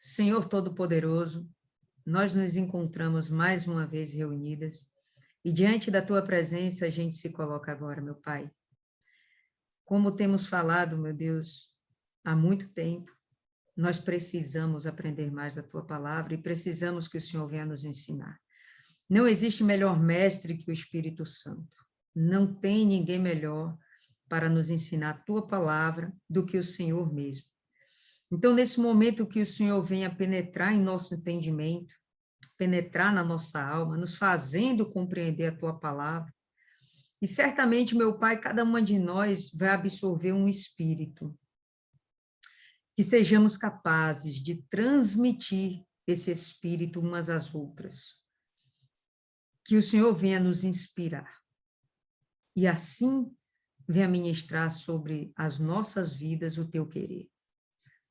Senhor Todo-Poderoso, nós nos encontramos mais uma vez reunidas e diante da Tua presença a gente se coloca agora, meu Pai. Como temos falado, meu Deus, há muito tempo, nós precisamos aprender mais da Tua palavra e precisamos que o Senhor venha nos ensinar. Não existe melhor mestre que o Espírito Santo. Não tem ninguém melhor para nos ensinar a Tua palavra do que o Senhor mesmo. Então, nesse momento que o Senhor venha penetrar em nosso entendimento, penetrar na nossa alma, nos fazendo compreender a Tua palavra, e certamente, meu Pai, cada uma de nós vai absorver um espírito, que sejamos capazes de transmitir esse espírito umas às outras, que o Senhor venha nos inspirar, e assim venha ministrar sobre as nossas vidas o Teu querer.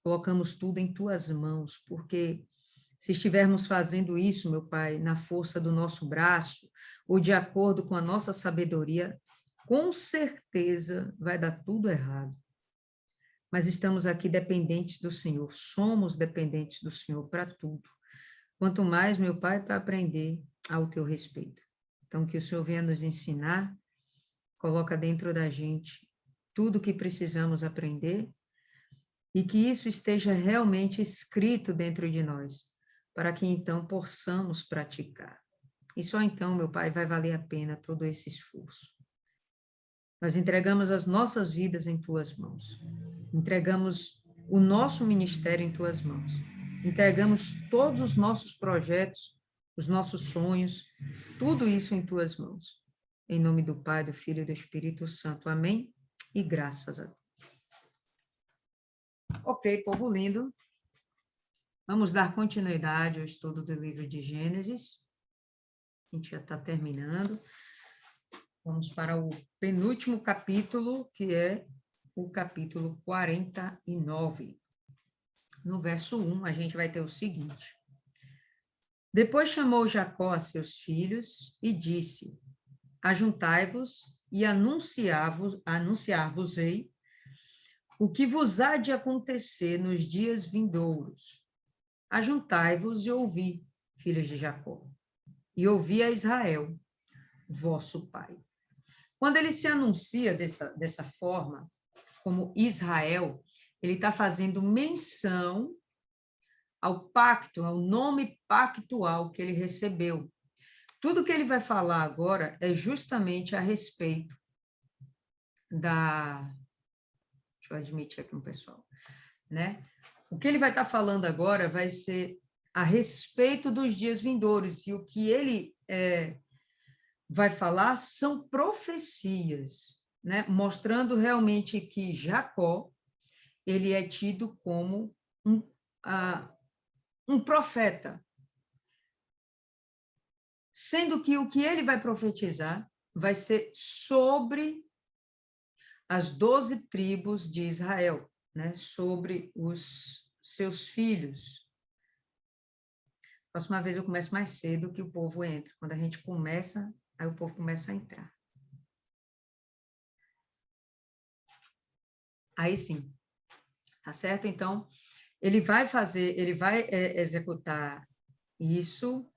Colocamos tudo em Tuas mãos, porque se estivermos fazendo isso, meu Pai, na força do nosso braço, ou de acordo com a nossa sabedoria, com certeza vai dar tudo errado. Mas estamos aqui dependentes do Senhor, somos dependentes do Senhor para tudo. Quanto mais, meu Pai, para aprender ao Teu respeito. Então, que o Senhor venha nos ensinar, coloca dentro da gente tudo o que precisamos aprender, e que isso esteja realmente escrito dentro de nós, para que então possamos praticar. E só então, meu Pai, vai valer a pena todo esse esforço. Nós entregamos as nossas vidas em Tuas mãos, entregamos o nosso ministério em Tuas mãos, entregamos todos os nossos projetos, os nossos sonhos, tudo isso em Tuas mãos. Em nome do Pai, do Filho e do Espírito Santo. Amém? E graças a Deus. Ok, povo lindo. Vamos dar continuidade ao estudo do livro de Gênesis. A gente já está terminando. Vamos para o penúltimo capítulo, que é o capítulo 49. No verso 1, a gente vai ter o seguinte. Depois chamou Jacó a seus filhos e disse, ajuntai-vos e anunciar-vos-ei o que vos há de acontecer nos dias vindouros. Ajuntai-vos e ouvi, filhos de Jacó, e ouvi a Israel, vosso pai. Quando ele se anuncia dessa forma, como Israel, ele está fazendo menção ao pacto, ao nome pactual que ele recebeu. Tudo que ele vai falar agora é justamente a respeito da... Deixa eu admitir aqui um pessoal, né? O que ele vai estar falando agora vai ser a respeito dos dias vindouros, e o que ele vai falar são profecias, né? Mostrando realmente que Jacó, ele é tido como um profeta, sendo que o que ele vai profetizar vai ser sobre as 12 tribos de Israel, né? Sobre os seus filhos. Próxima vez eu começo mais cedo que o povo entra. Quando a gente começa, aí o povo começa a entrar. Aí sim, tá certo? Então, ele vai executar isso.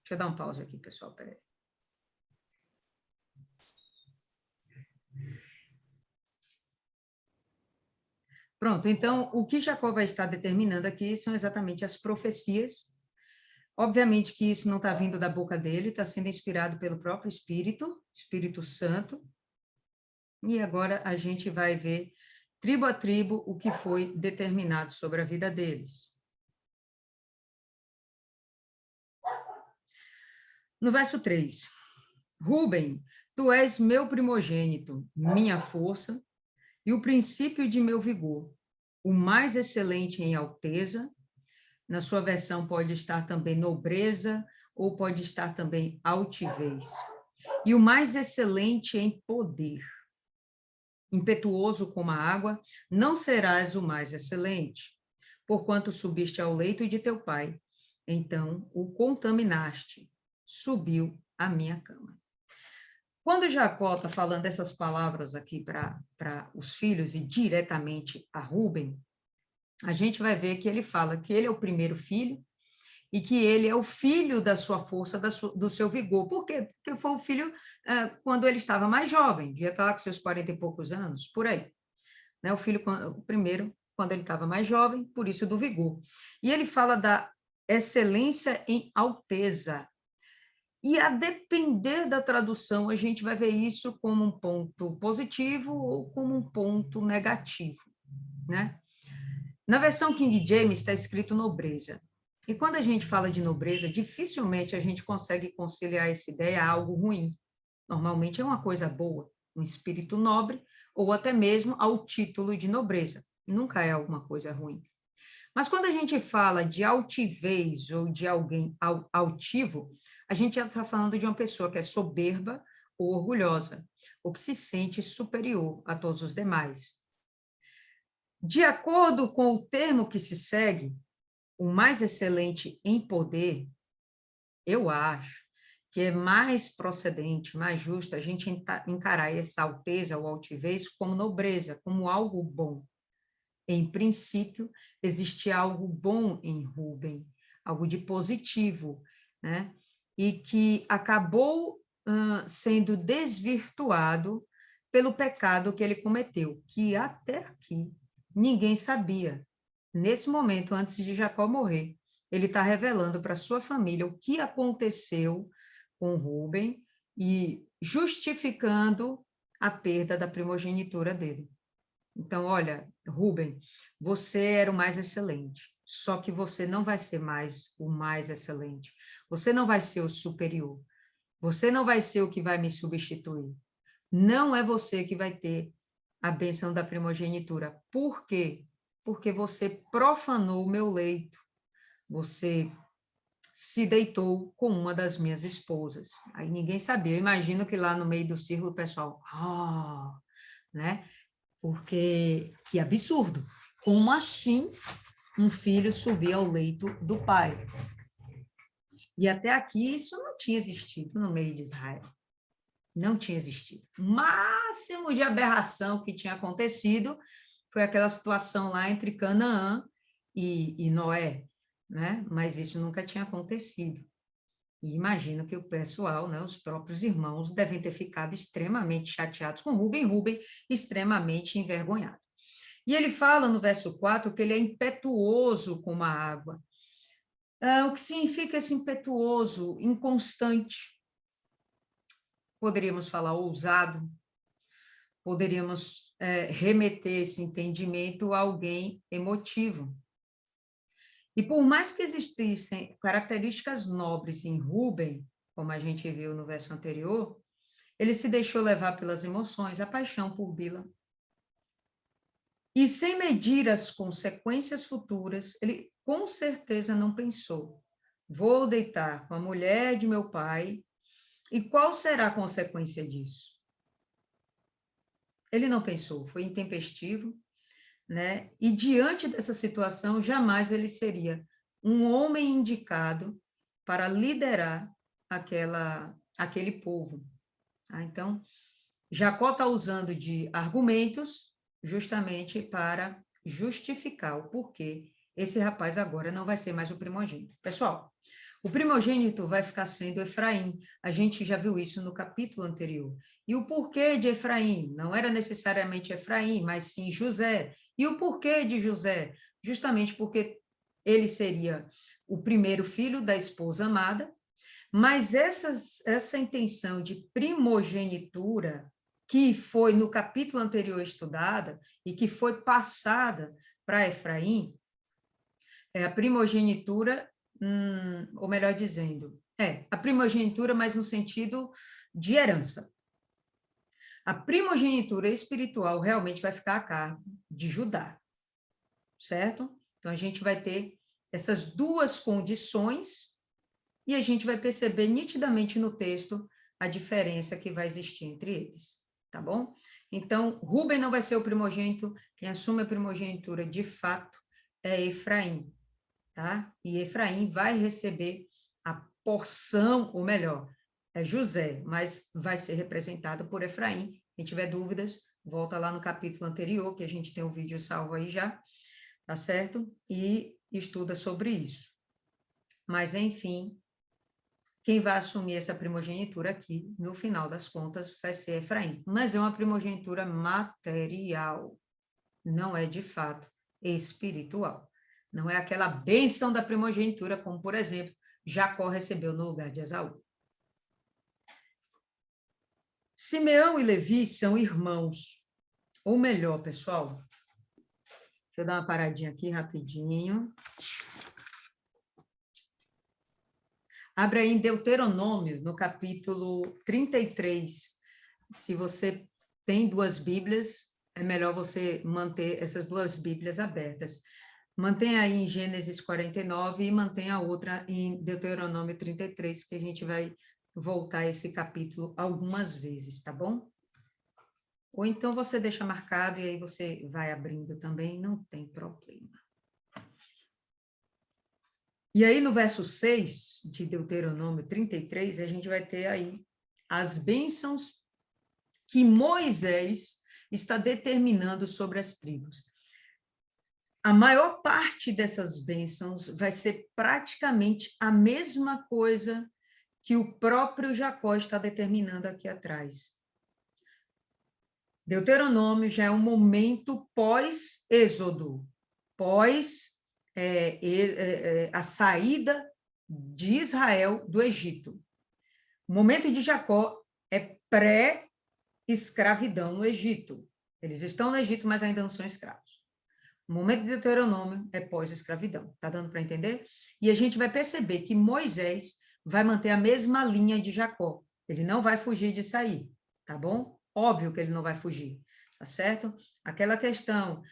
Deixa eu dar um pause aqui, pessoal, peraí. Pronto, então, o que Jacó vai estar determinando aqui são exatamente as profecias. Obviamente que isso não está vindo da boca dele, está sendo inspirado pelo próprio Espírito Santo. E agora a gente vai ver, tribo a tribo, o que foi determinado sobre a vida deles. No verso 3, Rúben, tu és meu primogênito, minha força e o princípio de meu vigor, o mais excelente em alteza. Na sua versão pode estar também nobreza, ou pode estar também altivez. E o mais excelente em poder. Impetuoso como a água, não serás o mais excelente, porquanto subiste ao leito de teu pai, então o contaminaste, subiu à minha cama. Quando Jacó está falando essas palavras aqui para os filhos e diretamente a Rúben, a gente vai ver que ele fala que ele é o primeiro filho e que ele é o filho da sua força, do seu vigor. Por quê? Porque foi o filho quando ele estava mais jovem, devia estar lá com seus 40 e poucos anos, por aí. Né? O primeiro, quando ele estava mais jovem, por isso do vigor. E ele fala da excelência em alteza. E a depender da tradução, a gente vai ver isso como um ponto positivo ou como um ponto negativo, né? Na versão King James está escrito nobreza. E quando a gente fala de nobreza, dificilmente a gente consegue conciliar essa ideia a algo ruim. Normalmente é uma coisa boa, um espírito nobre, ou até mesmo ao título de nobreza. Nunca é alguma coisa ruim. Mas quando a gente fala de altivez ou de alguém altivo, a gente está falando de uma pessoa que é soberba ou orgulhosa, ou que se sente superior a todos os demais. De acordo com o termo que se segue, o mais excelente em poder, eu acho que é mais procedente, mais justo a gente encarar essa alteza ou altivez como nobreza, como algo bom. Em princípio, existia algo bom em Rubem, algo de positivo, né? E que acabou sendo desvirtuado pelo pecado que ele cometeu, que até aqui ninguém sabia. Nesse momento, antes de Jacó morrer, ele está revelando para sua família o que aconteceu com Rubem e justificando a perda da primogenitura dele. Então, olha, Rubem, você era o mais excelente, só que você não vai ser mais o mais excelente. Você não vai ser o superior. Você não vai ser o que vai me substituir. Não é você que vai ter a bênção da primogenitura. Por quê? Porque você profanou o meu leito. Você se deitou com uma das minhas esposas. Aí ninguém sabia. Eu imagino que lá no meio do círculo o pessoal, né? Porque que absurdo. Como assim um filho subir ao leito do pai? E até aqui isso não tinha existido no meio de Israel. Não tinha existido. O máximo de aberração que tinha acontecido foi aquela situação lá entre Canaã e Noé, né? Mas isso nunca tinha acontecido. E imagino que o pessoal, né, os próprios irmãos, devem ter ficado extremamente chateados com Rubem, extremamente envergonhado. E ele fala no verso 4 que ele é impetuoso como a água. O que significa esse impetuoso? Inconstante. Poderíamos falar ousado. Poderíamos remeter esse entendimento a alguém emotivo. E por mais que existissem características nobres em Rubem, como a gente viu no verso anterior, ele se deixou levar pelas emoções, a paixão por Bila. E sem medir as consequências futuras, ele com certeza não pensou: vou deitar com a mulher de meu pai, e qual será a consequência disso? Ele não pensou, foi intempestivo, né? E diante dessa situação, jamais ele seria um homem indicado para liderar aquele povo. Tá? Então, Jacó está usando de argumentos justamente para justificar o porquê esse rapaz agora não vai ser mais o primogênito. Pessoal, o primogênito vai ficar sendo Efraim. A gente já viu isso no capítulo anterior. E o porquê de Efraim? Não era necessariamente Efraim, mas sim José. E o porquê de José? Justamente porque ele seria o primeiro filho da esposa amada, mas essa intenção de primogenitura, que foi no capítulo anterior estudada e que foi passada para Efraim, é a primogenitura, ou melhor dizendo, a primogenitura, mas no sentido de herança. A primogenitura espiritual realmente vai ficar a cargo de Judá, certo? Então, a gente vai ter essas duas condições e a gente vai perceber nitidamente no texto a diferença que vai existir entre eles, tá bom? Então, Rubem não vai ser o primogênito, quem assume a primogenitura de fato é Efraim, tá? E Efraim vai receber a porção, ou melhor, é José, mas vai ser representado por Efraim. Quem tiver dúvidas, volta lá no capítulo anterior, que a gente tem um vídeo salvo aí já, tá certo? E estuda sobre isso. Mas, enfim, quem vai assumir essa primogenitura aqui, no final das contas, vai ser Efraim. Mas é uma primogenitura material, não é de fato espiritual. Não é aquela bênção da primogenitura, como, por exemplo, Jacó recebeu no lugar de Esaú. Simeão e Levi são irmãos. Ou melhor, pessoal, deixa eu dar uma paradinha aqui rapidinho. Abre aí em Deuteronômio, no capítulo 33. Se você tem duas Bíblias, é melhor você manter essas duas Bíblias abertas. Mantenha aí em Gênesis 49 e mantenha a outra em Deuteronômio 33, que a gente vai voltar a esse capítulo algumas vezes, tá bom? Ou então você deixa marcado e aí você vai abrindo também, não tem problema. E aí no verso 6 de Deuteronômio 33, a gente vai ter aí as bênçãos que Moisés está determinando sobre as tribos. A maior parte dessas bênçãos vai ser praticamente a mesma coisa que o próprio Jacó está determinando aqui atrás. Deuteronômio já é um momento pós-êxodo, pós a saída de Israel do Egito. O momento de Jacó é pré-escravidão no Egito. Eles estão no Egito, mas ainda não são escravos. O momento de Deuteronômio é pós-escravidão. Está dando para entender? E a gente vai perceber que Moisés vai manter a mesma linha de Jacó. Ele não vai fugir de sair, tá bom? Óbvio que ele não vai fugir, tá certo? Aquela questão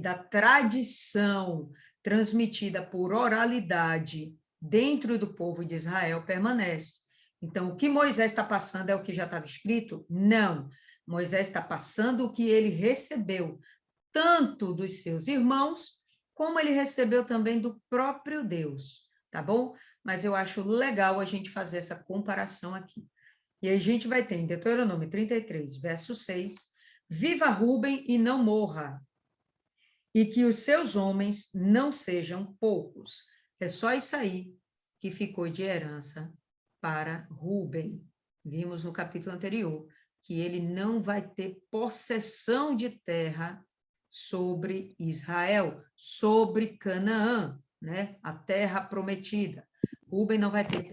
da tradição transmitida por oralidade dentro do povo de Israel permanece. Então, o que Moisés está passando é o que já estava escrito? Não. Moisés está passando o que ele recebeu, tanto dos seus irmãos, como ele recebeu também do próprio Deus, tá bom? Mas eu acho legal a gente fazer essa comparação aqui. E aí a gente vai ter em Deuteronômio 33, verso 6, viva Rúben e não morra, e que os seus homens não sejam poucos. É só isso aí que ficou de herança para Rúben. Vimos no capítulo anterior que ele não vai ter possessão de terra sobre Israel, sobre Canaã, né? A terra prometida. Rúben não vai ter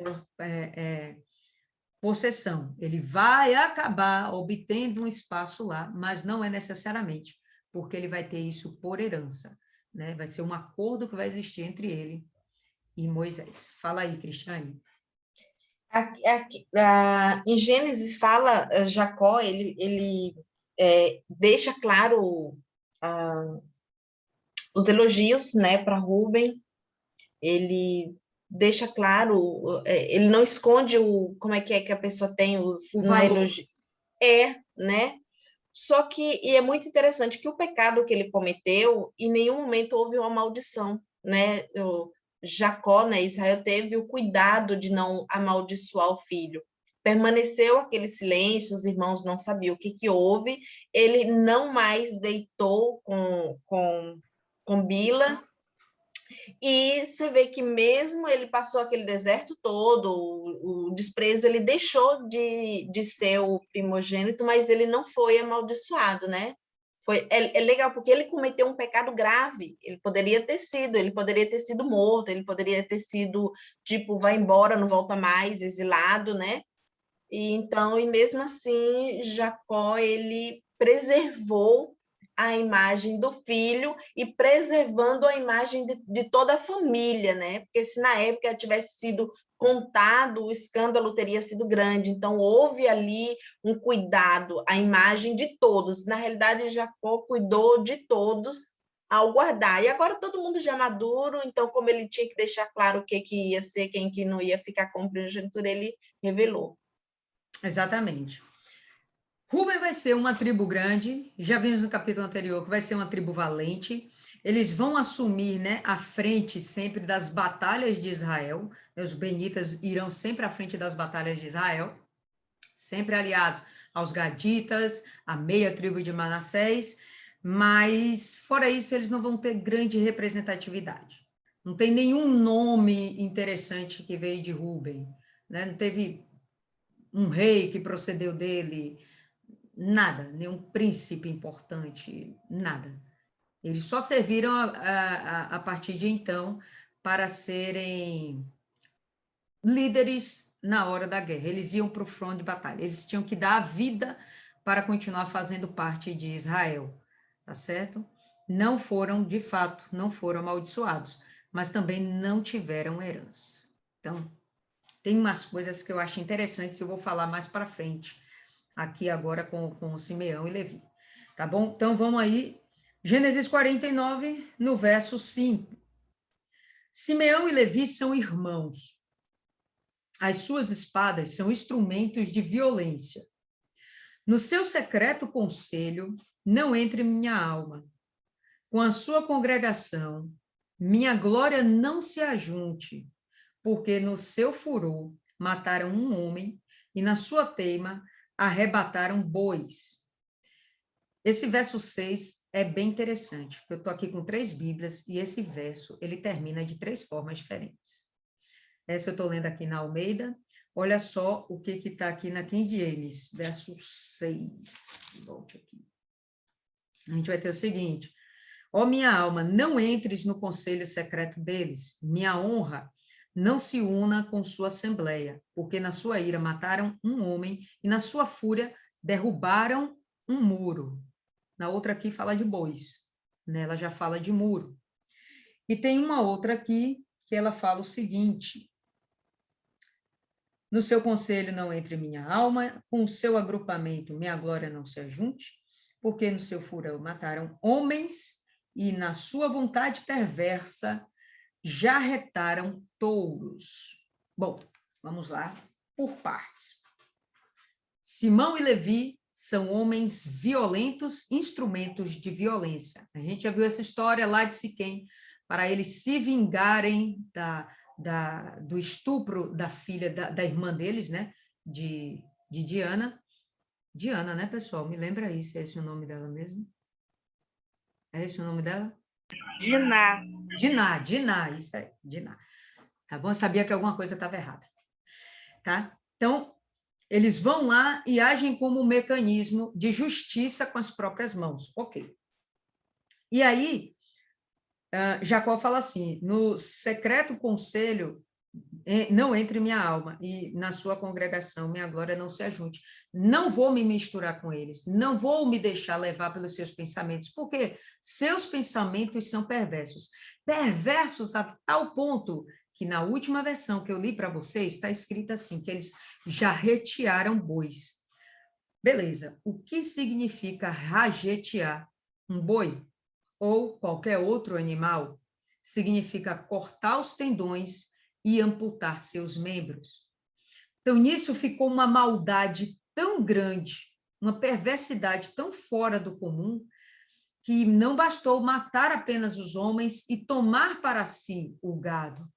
possessão. Ele vai acabar obtendo um espaço lá, mas não é necessariamente, porque ele vai ter isso por herança, né? Vai ser um acordo que vai existir entre ele e Moisés. Fala aí, Cristiane. Em Gênesis fala, Jacó, ele deixa claro os elogios, né, para Rúben. Ele deixa claro, ele não esconde como é que a pessoa tem o valor. Né? Só que, e é muito interessante que o pecado que ele cometeu, em nenhum momento houve uma maldição, né? Jacó, né, Israel teve o cuidado de não amaldiçoar o filho. Permaneceu aquele silêncio, os irmãos não sabiam o que houve, ele não mais deitou com Bila, e você vê que mesmo ele passou aquele deserto todo, o desprezo, ele deixou de ser o primogênito, mas ele não foi amaldiçoado, né? É legal, porque ele cometeu um pecado grave, ele poderia ter sido morto, ele poderia ter sido, tipo, vai embora, não volta mais, exilado, né? E mesmo assim, Jacó, ele preservou a imagem do filho e preservando a imagem de toda a família, né? Porque se na época tivesse sido contado, o escândalo teria sido grande. Então, houve ali um cuidado, a imagem de todos. Na realidade, Jacó cuidou de todos ao guardar. E agora todo mundo já maduro, então, como ele tinha que deixar claro o que ia ser, quem que não ia ficar com primogenitura, ele revelou. Exatamente. Rúben vai ser uma tribo grande, já vimos no capítulo anterior que vai ser uma tribo valente, eles vão assumir, né, a frente sempre das batalhas de Israel, os benitas irão sempre à frente das batalhas de Israel, sempre aliados aos gaditas, a meia tribo de Manassés, mas, fora isso, eles não vão ter grande representatividade. Não tem nenhum nome interessante que veio de Rúben, né? Não teve um rei que procedeu dele, nada, nenhum príncipe importante, nada. Eles só serviram a partir de então para serem líderes na hora da guerra. Eles iam para o front de batalha, eles tinham que dar a vida para continuar fazendo parte de Israel, tá certo? Não foram, de fato, não foram amaldiçoados, mas também não tiveram herança. Então, tem umas coisas que eu acho interessantes, eu vou falar mais para frente, aqui agora com Simeão e Levi. Tá bom? Então, vamos aí. Gênesis 49, no verso 5. Simeão e Levi são irmãos. As suas espadas são instrumentos de violência. No seu secreto conselho, não entre minha alma. Com a sua congregação, minha glória não se ajunte, porque no seu furor mataram um homem e na sua teima arrebataram bois. Esse verso 6 é bem interessante, porque eu estou aqui com 3 Bíblias e esse verso, ele termina de 3 formas diferentes. Essa eu estou lendo aqui na Almeida. Olha só o que está aqui na King James, verso 6. Volte aqui. A gente vai ter o seguinte: ó minha alma, não entres no conselho secreto deles, minha honra não se una com sua assembleia, porque na sua ira mataram um homem e na sua fúria derrubaram um muro. Na outra aqui fala de bois, né? Ela já fala de muro. E tem uma outra aqui que ela fala o seguinte: no seu conselho não entre minha alma, com o seu agrupamento minha glória não se ajunte, porque no seu furor mataram homens e na sua vontade perversa já retaram touros. Bom, vamos lá, por partes. Simão e Levi são homens violentos, instrumentos de violência. A gente já viu essa história lá de Siquém, para eles se vingarem do estupro da filha, da irmã deles, né? De Diana. Diana, né, pessoal? Me lembra aí se é esse o nome dela mesmo. É esse o nome dela? Diná. Diná, isso aí, Diná. Tá bom? Eu sabia que alguma coisa estava errada. Tá? Então, eles vão lá e agem como um mecanismo de justiça com as próprias mãos. Ok. E aí, Jacó fala assim: no secreto conselho, não entre minha alma, e na sua congregação, minha glória não se ajunte. Não vou me misturar com eles, não vou me deixar levar pelos seus pensamentos, porque seus pensamentos são perversos. Perversos a tal ponto que na última versão que eu li para vocês, está escrito assim, que eles já retearam bois. Beleza, o que significa rajetear um boi? Ou qualquer outro animal, significa cortar os tendões e amputar seus membros. Então, nisso ficou uma maldade tão grande, uma perversidade tão fora do comum, que não bastou matar apenas os homens e tomar para si o gado,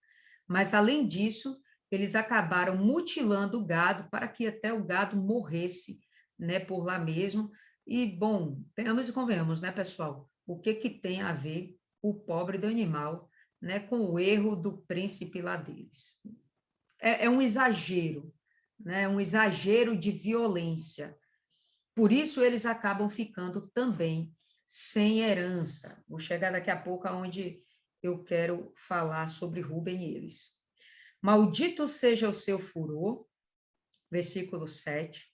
mas, além disso, eles acabaram mutilando o gado para que até o gado morresse, né, por lá mesmo. E, bom, venhamos e convenhamos, né, pessoal? O que tem a ver o pobre do animal, né, com o erro do príncipe lá deles? É um exagero, né, um exagero de violência. Por isso, eles acabam ficando também sem herança. Vou chegar daqui a pouco aonde eu quero falar sobre Rubem e eles. Maldito seja o seu furor, versículo 7,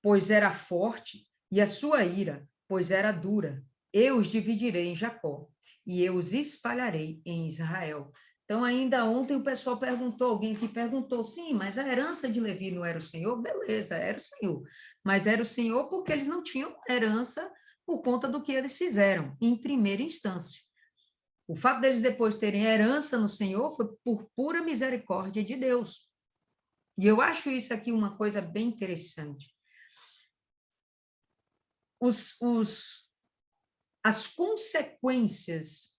pois era forte, e a sua ira, pois era dura. Eu os dividirei em Jacó, e eu os espalharei em Israel. Então, ainda ontem o pessoal perguntou, alguém que perguntou, sim, mas a herança de Levi não era o Senhor? Beleza, era o Senhor. Mas era o Senhor porque eles não tinham herança por conta do que eles fizeram, em primeira instância. O fato deles depois terem herança no Senhor foi por pura misericórdia de Deus. E eu acho isso aqui uma coisa bem interessante. As consequências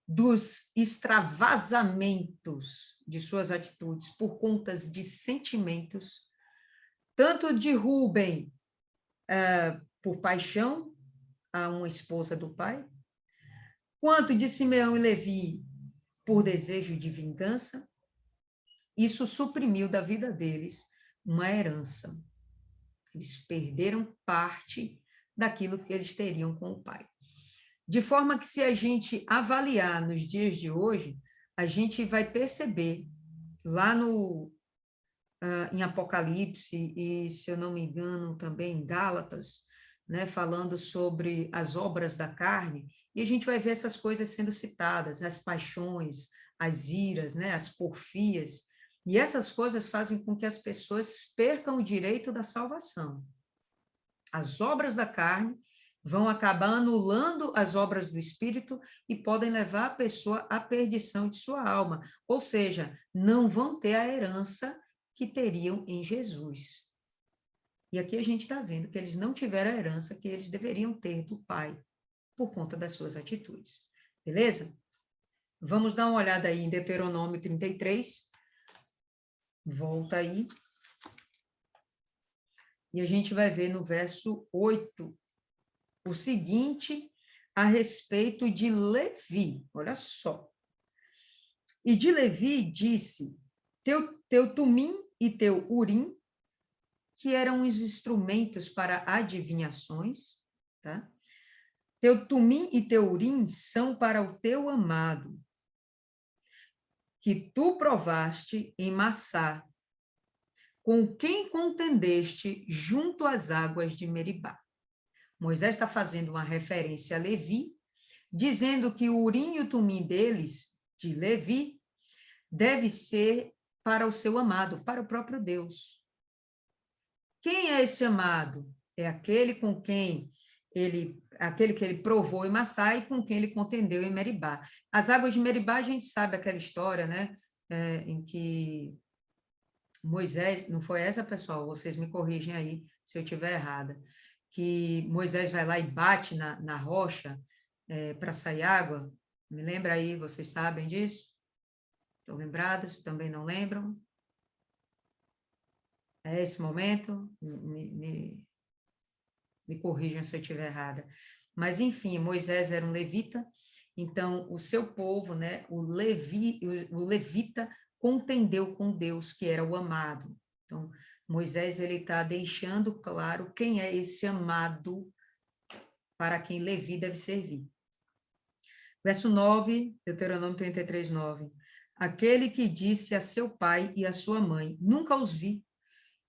dos extravasamentos de suas atitudes por conta de sentimentos, tanto de Rúben por paixão, a uma esposa do pai? Quanto de Simeão e Levi por desejo de vingança? Isso suprimiu da vida deles uma herança. Eles perderam parte daquilo que eles teriam com o pai. De forma que, se a gente avaliar nos dias de hoje, a gente vai perceber lá em Apocalipse, e se eu não me engano também em Gálatas, né, falando sobre as obras da carne, e a gente vai ver essas coisas sendo citadas, as paixões, as iras, né, as porfias, e essas coisas fazem com que as pessoas percam o direito da salvação. As obras da carne vão acabar anulando as obras do Espírito e podem levar a pessoa à perdição de sua alma, ou seja, não vão ter a herança que teriam em Jesus. E aqui a gente está vendo que eles não tiveram a herança que eles deveriam ter do Pai, por conta das suas atitudes. Beleza? Vamos dar uma olhada aí em Deuteronômio 33. Volta aí. E a gente vai ver no verso 8 o seguinte a respeito de Levi. Olha só. E de Levi disse: teu tumim e teu urim, que eram os instrumentos para adivinhações, tá? Teu tumim e teu urim são para o teu amado, que tu provaste em Massá, com quem contendeste junto às águas de Meribá. Moisés está fazendo uma referência a Levi, dizendo que o urim e o tumim deles, de Levi, deve ser para o seu amado, para o próprio Deus. Quem é esse amado? É aquele com quem aquele que ele provou em Massá e com quem ele contendeu em Meribá. As águas de Meribá, a gente sabe aquela história, né? Em que Moisés, não foi essa, pessoal? Vocês me corrigem aí se eu estiver errada. Que Moisés vai lá e bate na rocha para sair água. Me lembra aí, vocês sabem disso? Estão lembrados? Também não lembram? É esse momento? Me corrijam se eu estiver errada. Mas, enfim, Moisés era um levita, então o seu povo, né, o levita, contendeu com Deus, que era o amado. Então, Moisés ele está deixando claro quem é esse amado para quem Levi deve servir. Verso 9, Deuteronômio 33, 9. Aquele que disse a seu pai e a sua mãe: nunca os vi,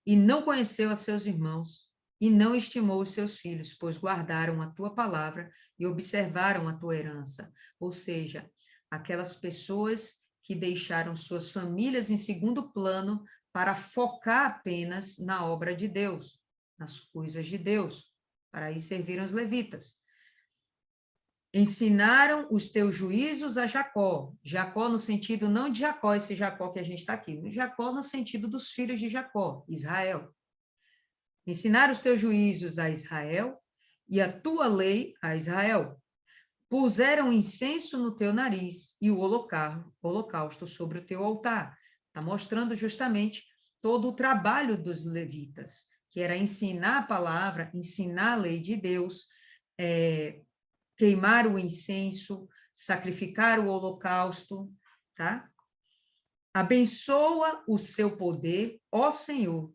e não conheceu a seus irmãos, e não estimou os seus filhos, pois guardaram a tua palavra e observaram a tua herança. Ou seja, aquelas pessoas que deixaram suas famílias em segundo plano para focar apenas na obra de Deus, nas coisas de Deus. Para aí serviram os levitas. Ensinaram os teus juízos a Jacó. Jacó no sentido não de Jacó, esse Jacó que a gente está aqui. Jacó no sentido dos filhos de Jacó, Israel. Ensinaram os teus juízos a Israel e a tua lei a Israel. Puseram incenso no teu nariz e o holocausto sobre o teu altar. Está mostrando justamente todo o trabalho dos levitas, que era ensinar a palavra, ensinar a lei de Deus, queimar o incenso, sacrificar o holocausto, tá? Abençoa o seu poder, ó Senhor,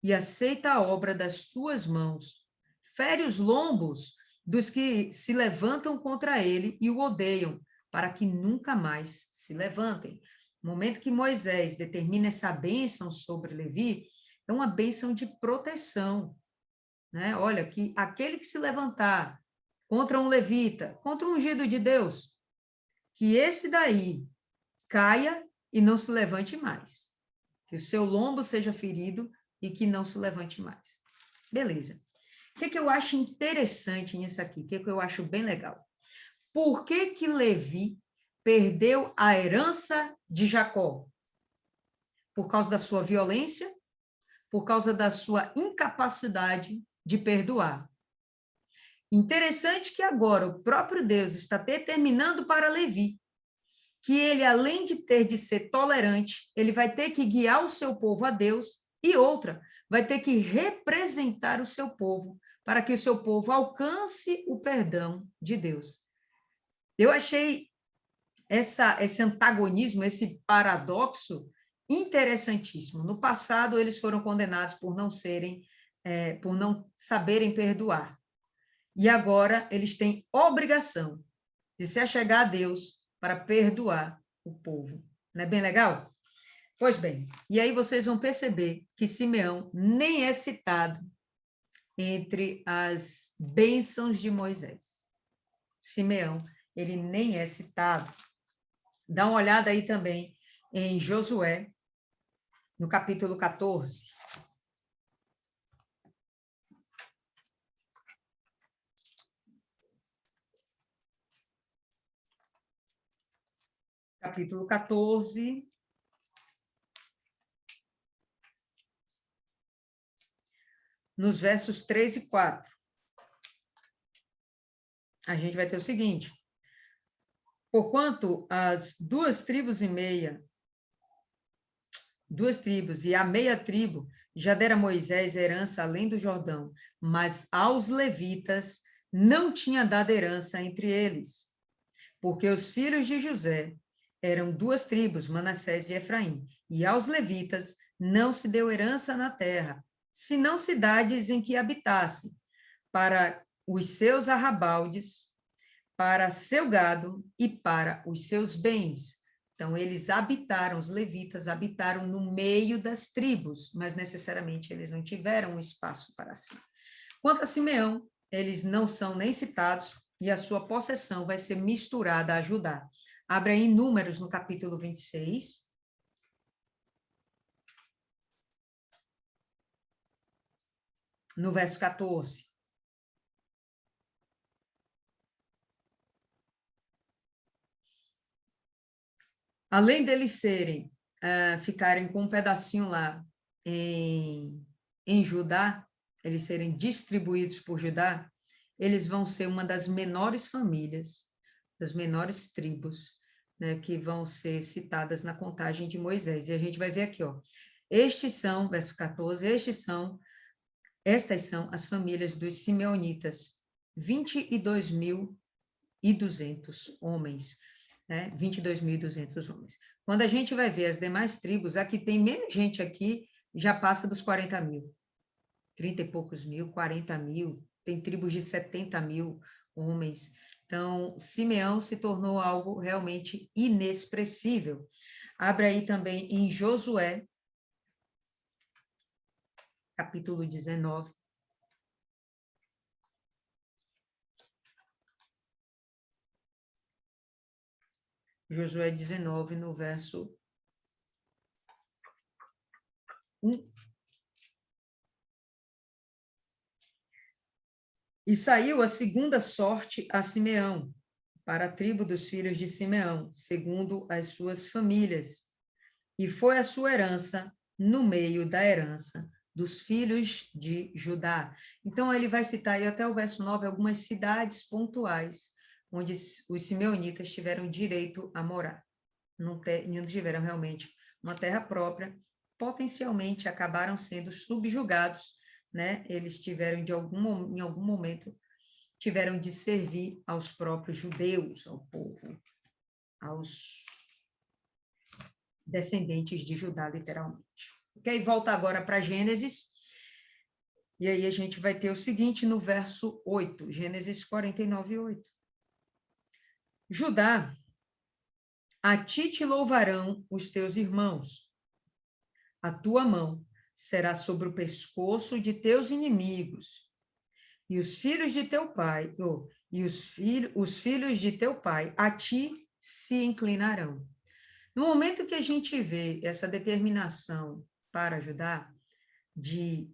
e aceita a obra das tuas mãos. Fere os lombos dos que se levantam contra ele e o odeiam, para que nunca mais se levantem. No momento que Moisés determina essa bênção sobre Levi, é uma bênção de proteção, né? Olha, que aquele que se levantar contra um levita, contra um ungido de Deus, que esse daí caia e não se levante mais. Que o seu lombo seja ferido e que não se levante mais. Beleza. O que eu acho interessante nisso aqui? O que eu acho bem legal? Por que Levi perdeu a herança de Jacó? Por causa da sua violência? Por causa da sua incapacidade de perdoar? Interessante que agora o próprio Deus está determinando para Levi que ele, além de ter de ser tolerante, ele vai ter que guiar o seu povo a Deus, e outra, vai ter que representar o seu povo para que o seu povo alcance o perdão de Deus. Eu achei esse antagonismo, esse paradoxo interessantíssimo. No passado, eles foram condenados por por não saberem perdoar. E agora eles têm obrigação de se achegar a Deus para perdoar o povo. Não é bem legal? Pois bem, e aí vocês vão perceber que Simeão nem é citado entre as bênçãos de Moisés. Simeão, ele nem é citado. Dá uma olhada aí também em Josué, no capítulo 14. Capítulo 14. Nos versos 3 e 4. A gente vai ter o seguinte: porquanto as duas tribos e a meia tribo já dera a Moisés herança além do Jordão, mas aos levitas não tinha dado herança entre eles, porque os filhos de José eram duas tribos, Manassés e Efraim, e aos levitas não se deu herança na terra, senão cidades em que habitassem, para os seus arrabaldes, para seu gado e para os seus bens. Então, eles habitaram, os levitas habitaram no meio das tribos, mas necessariamente eles não tiveram um espaço para si. Quanto a Simeão, eles não são nem citados e a sua possessão vai ser misturada a Judá. Abre aí Números no capítulo 26. No verso 14. Além deles ficarem com um pedacinho lá em Judá, eles serem distribuídos por Judá, eles vão ser uma das menores famílias, das menores tribos, né, que vão ser citadas na contagem de Moisés. E a gente vai ver aqui, ó, verso 14, estas são as famílias dos simeonitas, 22.200 homens, né? 22.200 homens. Quando a gente vai ver as demais tribos, aqui tem menos gente aqui, já passa dos 40 mil, 30 e poucos mil, 40 mil, tem tribos de 70 mil homens. Então, Simeão se tornou algo realmente inexpressível. Abre aí também em Josué, capítulo 19. Josué 19, no verso 1. E saiu a segunda sorte a Simeão, para a tribo dos filhos de Simeão, segundo as suas famílias, e foi a sua herança no meio da herança dos filhos de Judá. Então, ele vai citar aí até o verso 9 algumas cidades pontuais, onde os simeonitas tiveram direito a morar. Não tiveram realmente uma terra própria, potencialmente acabaram sendo subjugados, né? Eles tiveram, em algum momento, tiveram de servir aos próprios judeus, ao povo, aos descendentes de Judá, literalmente. Ok? Volta agora para Gênesis, e aí a gente vai ter o seguinte no verso 8, Gênesis 49, 8. Judá, a ti te louvarão os teus irmãos, a tua mão será sobre o pescoço de teus inimigos, e os filhos de teu pai, os filhos de teu pai a ti se inclinarão. No momento que a gente vê essa determinação para ajudar de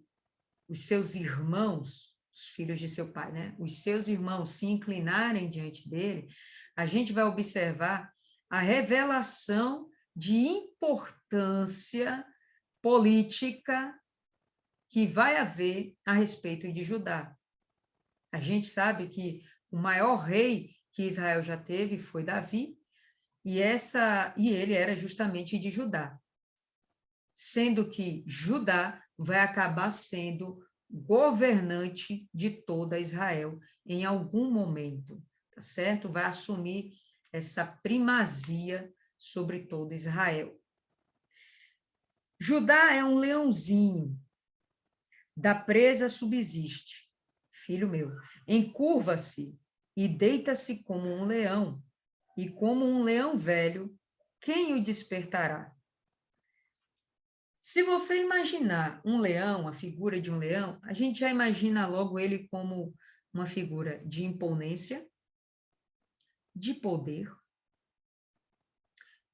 os seus irmãos, os filhos de seu pai, né? Os seus irmãos se inclinarem diante dele, a gente vai observar a revelação de importância política que vai haver a respeito de Judá. A gente sabe que o maior rei que Israel já teve foi Davi, e ele era justamente de Judá. Sendo que Judá vai acabar sendo governante de toda Israel em algum momento, tá certo? Vai assumir essa primazia sobre todo Israel. Judá é um leãozinho, da presa subsiste, filho meu, encurva-se e deita-se como um leão, e como um leão velho, quem o despertará? Se você imaginar um leão, a figura de um leão, a gente já imagina logo ele como uma figura de imponência, de poder,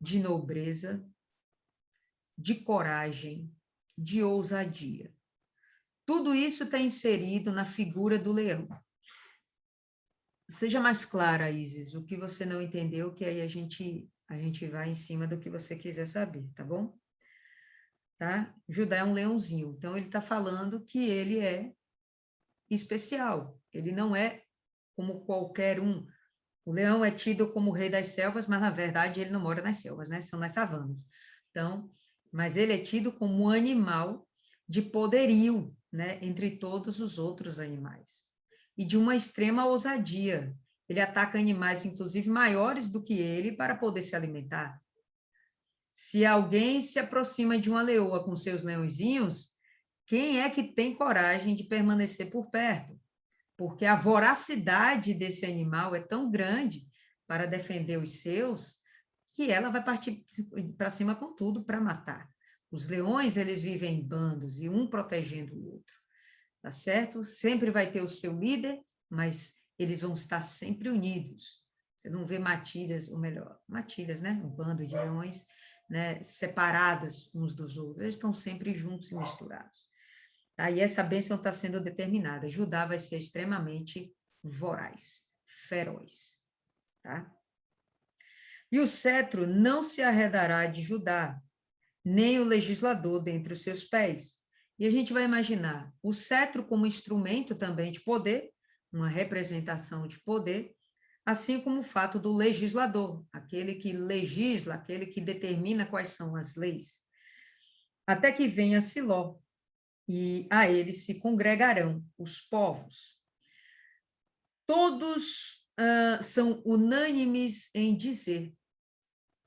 de nobreza, de coragem, de ousadia. Tudo isso está inserido na figura do leão. Seja mais clara, Isis, o que você não entendeu, que aí a gente vai em cima do que você quiser saber, tá bom? Tá? Judá é um leãozinho, então ele está falando que ele é especial, ele não é como qualquer um. O leão é tido como o rei das selvas, mas na verdade ele não mora nas selvas, né? São nas savanas. Então, mas ele é tido como um animal de poderio, né? Entre todos os outros animais. E de uma extrema ousadia. Ele ataca animais, inclusive maiores do que ele, para poder se alimentar. Se alguém se aproxima de uma leoa com seus leõezinhos, quem é que tem coragem de permanecer por perto? Porque a voracidade desse animal é tão grande para defender os seus, que ela vai partir para cima com tudo para matar. Os leões, eles vivem em bandos, e um protegendo o outro, tá certo? Sempre vai ter o seu líder, mas eles vão estar sempre unidos. Você não vê matilhas, ou melhor, matilhas, né? Um bando de leões, né? Separadas uns dos outros, eles estão sempre juntos e misturados. Tá? E essa bênção está sendo determinada. Judá vai ser extremamente voraz, feroz. Tá? E o cetro não se arredará de Judá, nem o legislador dentre os seus pés. E a gente vai imaginar o cetro como instrumento também de poder, uma representação de poder, assim como o fato do legislador, aquele que legisla, aquele que determina quais são as leis. Até que venha Siló, e a eles se congregarão os povos. Todos são unânimes em dizer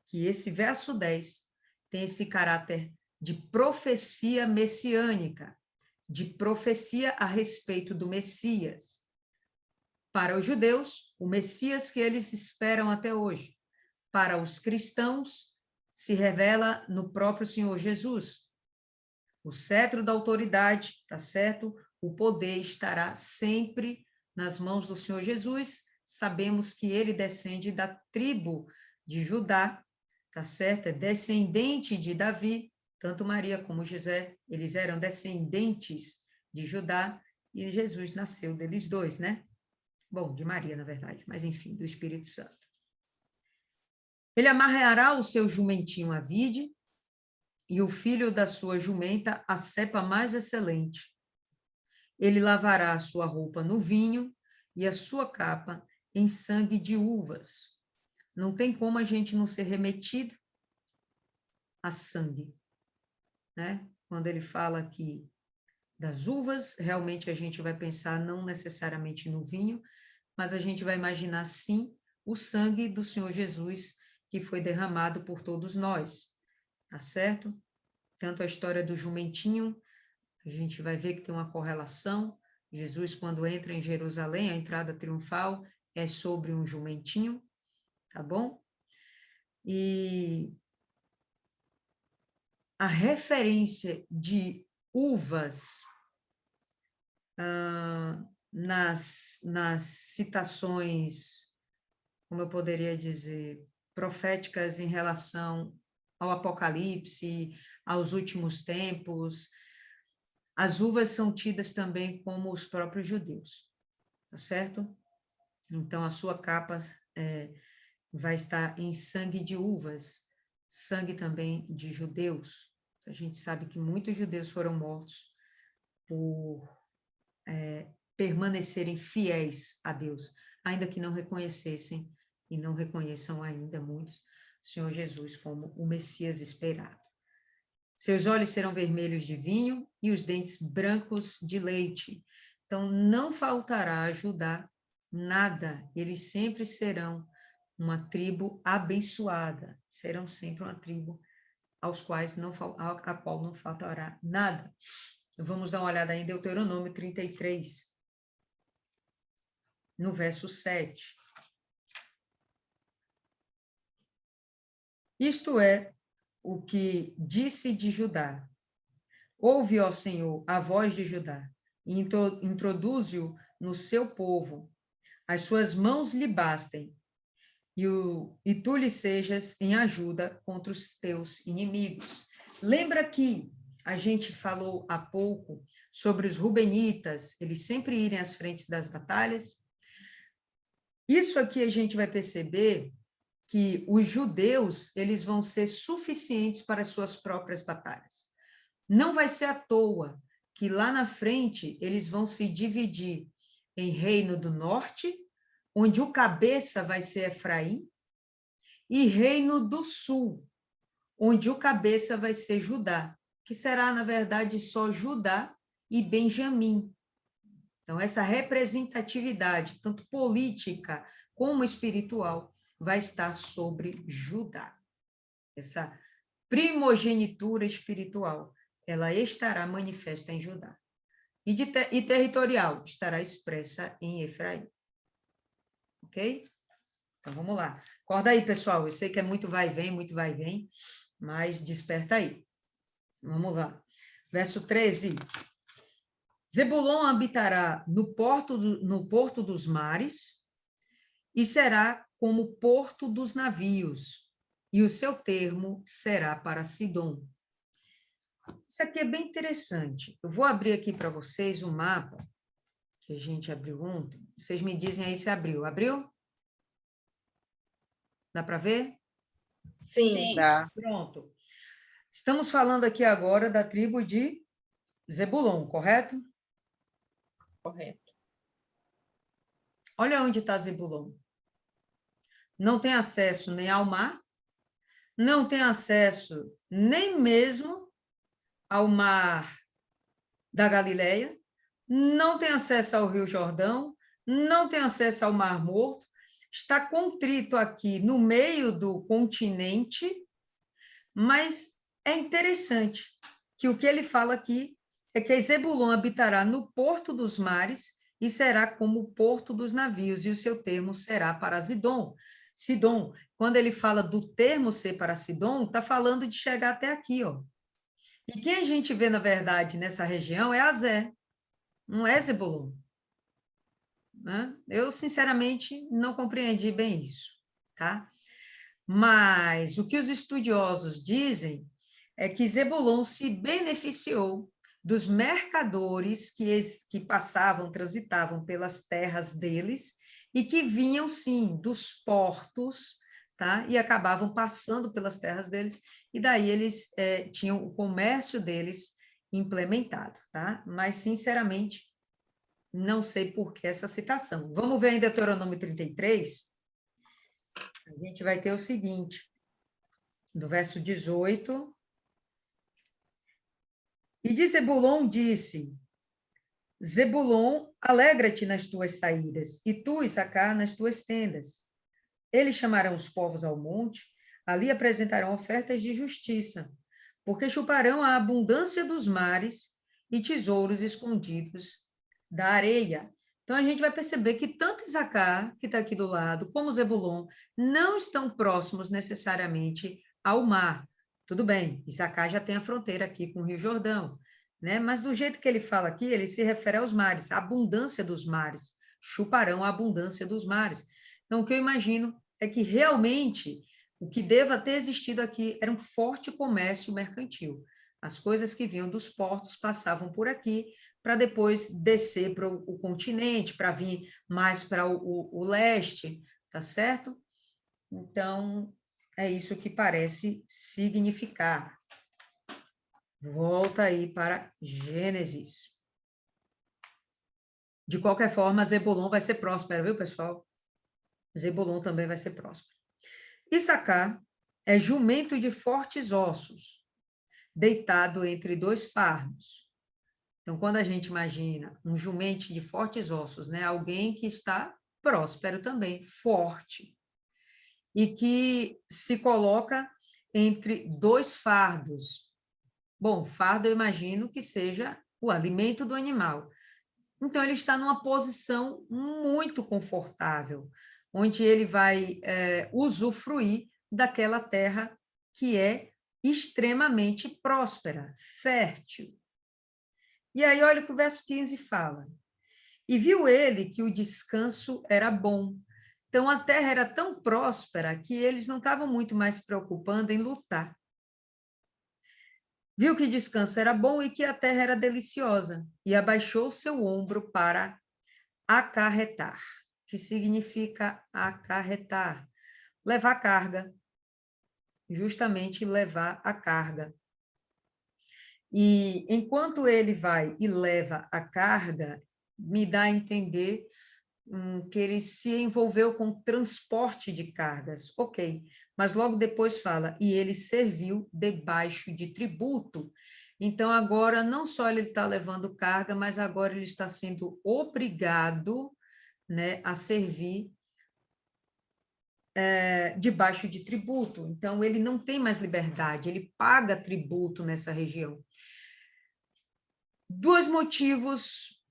que esse verso 10 tem esse caráter de profecia messiânica, de profecia a respeito do Messias. Para os judeus, o Messias que eles esperam até hoje. Para os cristãos, se revela no próprio Senhor Jesus. O cetro da autoridade, tá certo? O poder estará sempre nas mãos do Senhor Jesus. Sabemos que ele descende da tribo de Judá, tá certo? É descendente de Davi, tanto Maria como José, eles eram descendentes de Judá, e Jesus nasceu deles dois, né? Bom, de Maria, na verdade, mas enfim, do Espírito Santo. Ele amarrará o seu jumentinho à vide, e o filho da sua jumenta a cepa mais excelente. Ele lavará a sua roupa no vinho e a sua capa em sangue de uvas. Não tem como a gente não ser remetido a sangue, né? Quando ele fala aqui das uvas, realmente a gente vai pensar não necessariamente no vinho, mas a gente vai imaginar sim o sangue do Senhor Jesus que foi derramado por todos nós, tá certo? Tanto a história do jumentinho, a gente vai ver que tem uma correlação. Jesus, quando entra em Jerusalém, a entrada triunfal é sobre um jumentinho, tá bom? E a referência de uvas nas citações, como eu poderia dizer, proféticas em relação ao Apocalipse, aos últimos tempos, as uvas são tidas também como os próprios judeus, tá certo? Então, a sua capa vai estar em sangue de uvas, sangue também de judeus. A gente sabe que muitos judeus foram mortos por permanecerem fiéis a Deus, ainda que não reconhecessem e não reconheçam ainda muitos o Senhor Jesus como o Messias esperado. Seus olhos serão vermelhos de vinho e os dentes brancos de leite. Então, não faltará a Judá nada. Eles sempre serão uma tribo abençoada. Serão sempre uma tribo aos quais a qual não faltará nada. Vamos dar uma olhada em Deuteronômio 33, no verso 7. Isto é o que disse de Judá. Ouve, ó Senhor, a voz de Judá, e introduze-o no seu povo. As suas mãos lhe bastem, e tu lhe sejas em ajuda contra os teus inimigos. Lembra que a gente falou há pouco sobre os rubenitas, eles sempre irem às frentes das batalhas? Isso aqui a gente vai perceber que os judeus, eles vão ser suficientes para as suas próprias batalhas. Não vai ser à toa que lá na frente eles vão se dividir em Reino do Norte, onde o cabeça vai ser Efraim, e Reino do Sul, onde o cabeça vai ser Judá, que será, na verdade, só Judá e Benjamim. Então, essa representatividade, tanto política como espiritual, vai estar sobre Judá. Essa primogenitura espiritual, ela estará manifesta em Judá. E territorial, estará expressa em Efraim. Ok? Então, vamos lá. Acorda aí, pessoal. Eu sei que é muito vai e vem, mas desperta aí. Vamos lá. Verso 13. Zebulon habitará no porto dos mares e será como porto dos navios, e o seu termo será para Sidom. Isso aqui é bem interessante. Eu vou abrir aqui para vocês um mapa que a gente abriu ontem. Vocês me dizem aí se abriu. Abriu? Dá para ver? Sim. Dá. Pronto. Estamos falando aqui agora da tribo de Zebulon, correto? Correto. Olha onde está Zebulon. Não tem acesso nem ao mar, não tem acesso nem mesmo ao mar da Galileia, não tem acesso ao Rio Jordão, não tem acesso ao Mar Morto, está contrito aqui no meio do continente, mas é interessante que o que ele fala aqui é que Zebulon habitará no porto dos mares e será como o porto dos navios, e o seu termo será para Sidom. Sidom, quando ele fala do termo ser para Sidom, está falando de chegar até aqui, ó. E quem a gente vê, na verdade, nessa região é Azer, não é Zebulon. Né? Eu, sinceramente, não compreendi bem isso, tá? Mas o que os estudiosos dizem é que Zebulon se beneficiou dos mercadores que passavam, transitavam pelas terras deles e que vinham, sim, dos portos, tá? E acabavam passando pelas terras deles, e daí eles tinham o comércio deles implementado, tá? Mas, sinceramente, não sei por que essa citação. Vamos ver em Deuteronômio 33? A gente vai ter o seguinte, do verso 18. E de Zebulon disse, Zebulon, alegra-te nas tuas saídas, e tu, Issacar, nas tuas tendas. Eles chamarão os povos ao monte, ali apresentarão ofertas de justiça, porque chuparão a abundância dos mares e tesouros escondidos da areia. Então, a gente vai perceber que tanto Issacar, que está aqui do lado, como Zebulon, não estão próximos necessariamente ao mar. Tudo bem, Issacar já tem a fronteira aqui com o Rio Jordão, né? Mas do jeito que ele fala aqui, ele se refere aos mares, a abundância dos mares, chuparão a abundância dos mares. Então, o que eu imagino é que realmente o que deva ter existido aqui era um forte comércio mercantil. As coisas que vinham dos portos passavam por aqui para depois descer para o continente, para vir mais para o leste, tá certo? Então, é isso que parece significar. Volta aí para Gênesis. De qualquer forma, Zebulon vai ser próspero, viu, pessoal? Zebulon também vai ser próspero. Issacar é jumento de fortes ossos. deitado entre dois fardos. Então, quando a gente imagina um jumente de fortes ossos, né? Alguém que está próspero também, forte, e que se coloca entre dois fardos. Bom, fardo eu imagino que seja o alimento do animal. Então, ele está numa posição muito confortável, onde ele vai usufruir daquela terra que é extremamente próspera, fértil. E aí, olha o que o verso 15 fala. E viu ele que o descanso era bom. Então, a terra era tão próspera que eles não estavam muito mais se preocupando em lutar. Viu que descanso era bom e que a terra era deliciosa, e abaixou seu ombro para acarretar, que significa acarretar, levar carga, justamente levar a carga. E enquanto ele vai e leva a carga, me dá a entender que ele se envolveu com transporte de cargas, ok, mas logo depois fala, e ele serviu debaixo de tributo. Então, agora, não só ele está levando carga, mas agora ele está sendo obrigado, né, a servir debaixo de tributo. Então, ele não tem mais liberdade, ele paga tributo nessa região. Dois motivos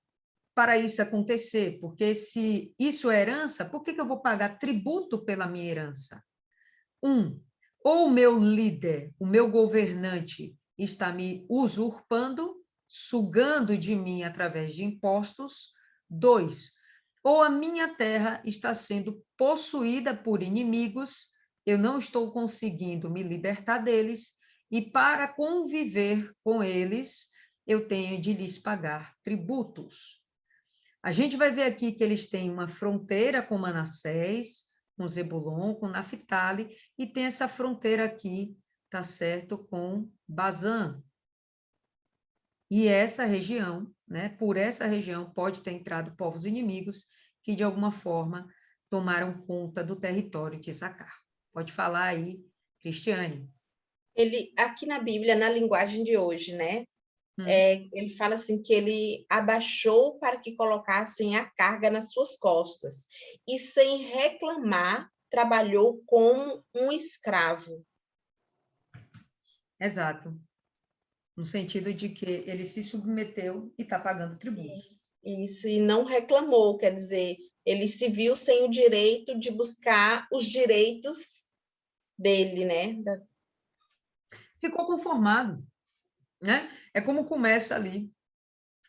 para isso acontecer, porque se isso é herança, por que eu vou pagar tributo pela minha herança? Ou o meu líder, o meu governante, está me usurpando, sugando de mim através de impostos. 2, ou a minha terra está sendo possuída por inimigos, eu não estou conseguindo me libertar deles, e para conviver com eles, eu tenho de lhes pagar tributos. A gente vai ver aqui que eles têm uma fronteira com Manassés, com Zebulon, com Naftali, e tem essa fronteira aqui, tá certo, com Bazã. E essa região, né, por essa região pode ter entrado povos inimigos que, de alguma forma, tomaram conta do território de Issacar. Pode falar aí, Cristiane. Ele, aqui na Bíblia, na linguagem de hoje, né? Ele fala assim que ele abaixou para que colocassem a carga nas suas costas e, sem reclamar, trabalhou como um escravo. Exato. No sentido de que ele se submeteu e está pagando tributos. Isso, e não reclamou, quer dizer, ele se viu sem o direito de buscar os direitos dele, né? Ficou conformado, né? É como começa ali.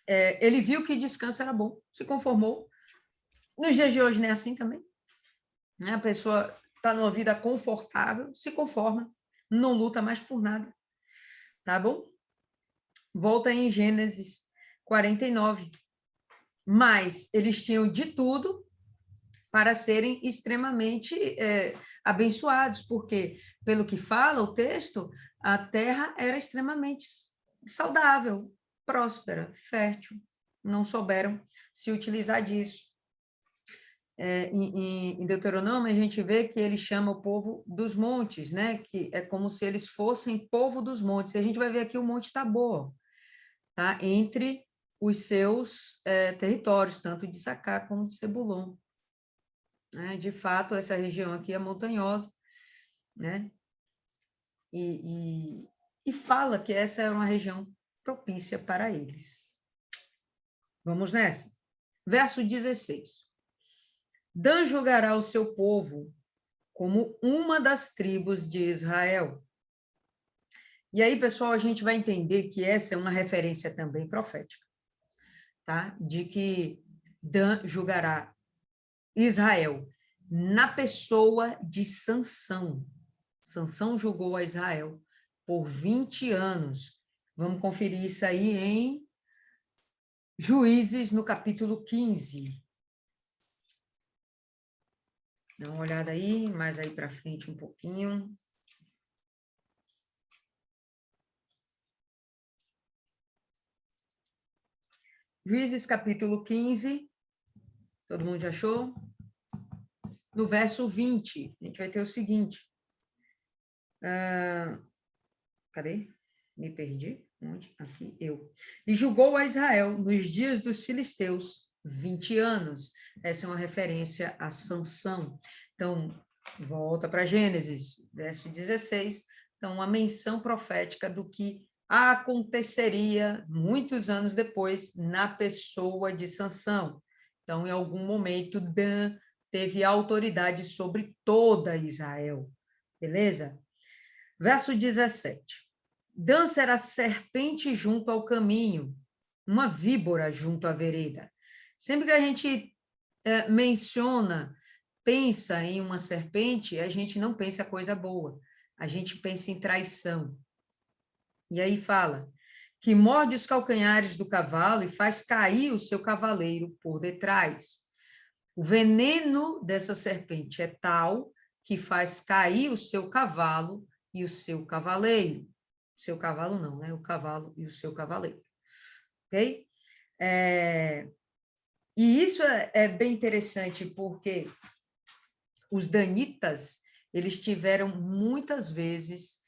Ele viu que descanso era bom, se conformou. Nos dias de hoje não é assim também, né? A pessoa está numa vida confortável, se conforma, não luta mais por nada, tá bom? Volta em Gênesis 49. Mas eles tinham de tudo para serem extremamente abençoados, porque, pelo que fala o texto, a terra era extremamente saudável, próspera, fértil. Não souberam se utilizar disso. Em Deuteronômio, a gente vê que ele chama o povo dos montes, né? Que é como se eles fossem povo dos montes. E a gente vai ver aqui o Monte Tabor, tá? Entre os seus territórios, tanto de Issacar como de Zebulon. De fato, essa região aqui é montanhosa, né? E fala que essa é uma região propícia para eles. Vamos nessa. Verso 16. Dan julgará o seu povo como uma das tribos de Israel. E aí, pessoal, a gente vai entender que essa é uma referência também profética, tá? De que Dan julgará Israel na pessoa de Sansão. Sansão julgou a Israel por 20 anos. Vamos conferir isso aí em Juízes, no capítulo 15. Dá uma olhada aí, mais aí para frente um pouquinho. Juízes, capítulo 15. Todo mundo já achou? No verso 20, a gente vai ter o seguinte. Cadê? Me perdi? Onde? Aqui, eu. E julgou a Israel nos dias dos filisteus, 20 anos. Essa é uma referência a Sansão. Então, volta para Gênesis, verso 16. Então, uma menção profética do que aconteceria muitos anos depois na pessoa de Sansão. Então, em algum momento, Dan teve autoridade sobre toda Israel. Beleza? Verso 17. Dan será serpente junto ao caminho, uma víbora junto à vereda. Sempre que a gente menciona, pensa em uma serpente, a gente não pensa coisa boa, a gente pensa em traição. E aí fala que morde os calcanhares do cavalo e faz cair o seu cavaleiro por detrás. O veneno dessa serpente é tal que faz cair o seu cavalo e o seu cavaleiro. O seu cavalo não, né? O cavalo e o seu cavaleiro. Ok? E isso é bem interessante, porque os danitas, eles tiveram muitas vezes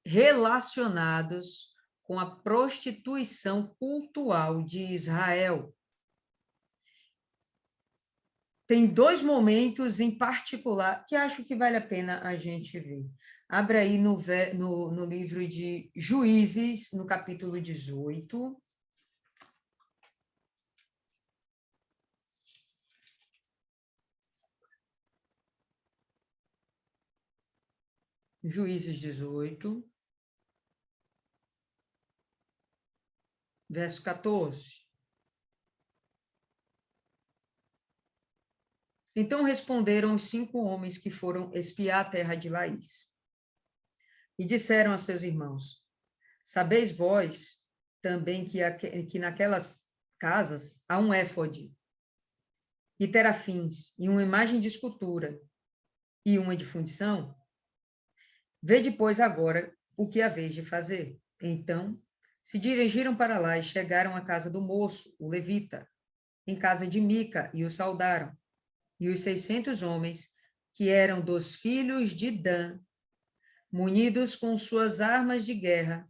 relacionados com a prostituição cultural de Israel. Tem dois momentos em particular que acho que vale a pena a gente ver. Abra aí no livro de Juízes, no capítulo 18. Juízes 18, verso 14. Então responderam os 5 homens que foram espiar a terra de Laís. E disseram a seus irmãos: sabeis vós também que naquelas casas há um éfode, e terafins, e uma imagem de escultura, e uma de fundição? Vede, pois, agora o que haveis de fazer. Então se dirigiram para lá e chegaram à casa do moço, o levita, em casa de Mica, e o saudaram. E os 600 homens, que eram dos filhos de Dan, munidos com suas armas de guerra,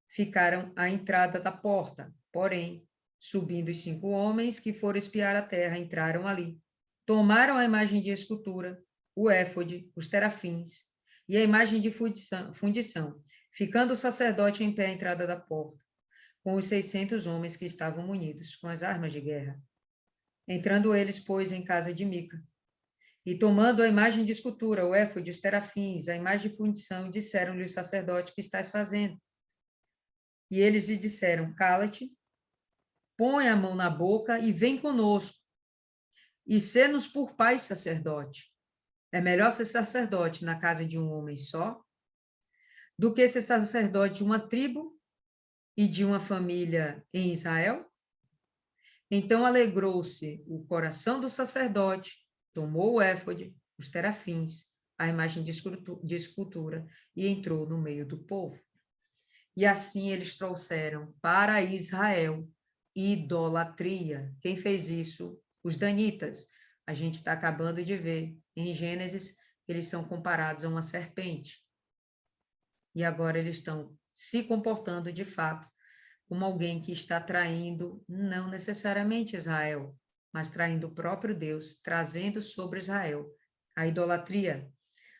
ficaram à entrada da porta. Porém, subindo os 5 homens que foram espiar a terra, entraram ali. Tomaram a imagem de escultura, o éfode, os terafins e a imagem de fundição, ficando o sacerdote em pé à entrada da porta, com os 600 homens que estavam munidos com as armas de guerra. Entrando eles, pois, em casa de Mica, e tomando a imagem de escultura, o éfode, os terafins, a imagem de fundição, disseram-lhe o sacerdote: que estás fazendo? E eles lhe disseram: cala-te, põe a mão na boca e vem conosco, e sê-nos por pai sacerdote. É melhor ser sacerdote na casa de um homem só, do que ser sacerdote de uma tribo e de uma família em Israel? Então alegrou-se o coração do sacerdote, tomou o éfode, os terafins, a imagem de escultura, e entrou no meio do povo. E assim eles trouxeram para Israel idolatria. Quem fez isso? Os danitas. A gente está acabando de ver em Gênesis, eles são comparados a uma serpente. E agora eles estão se comportando de fato como alguém que está traindo, não necessariamente Israel, mas traindo o próprio Deus, trazendo sobre Israel a idolatria.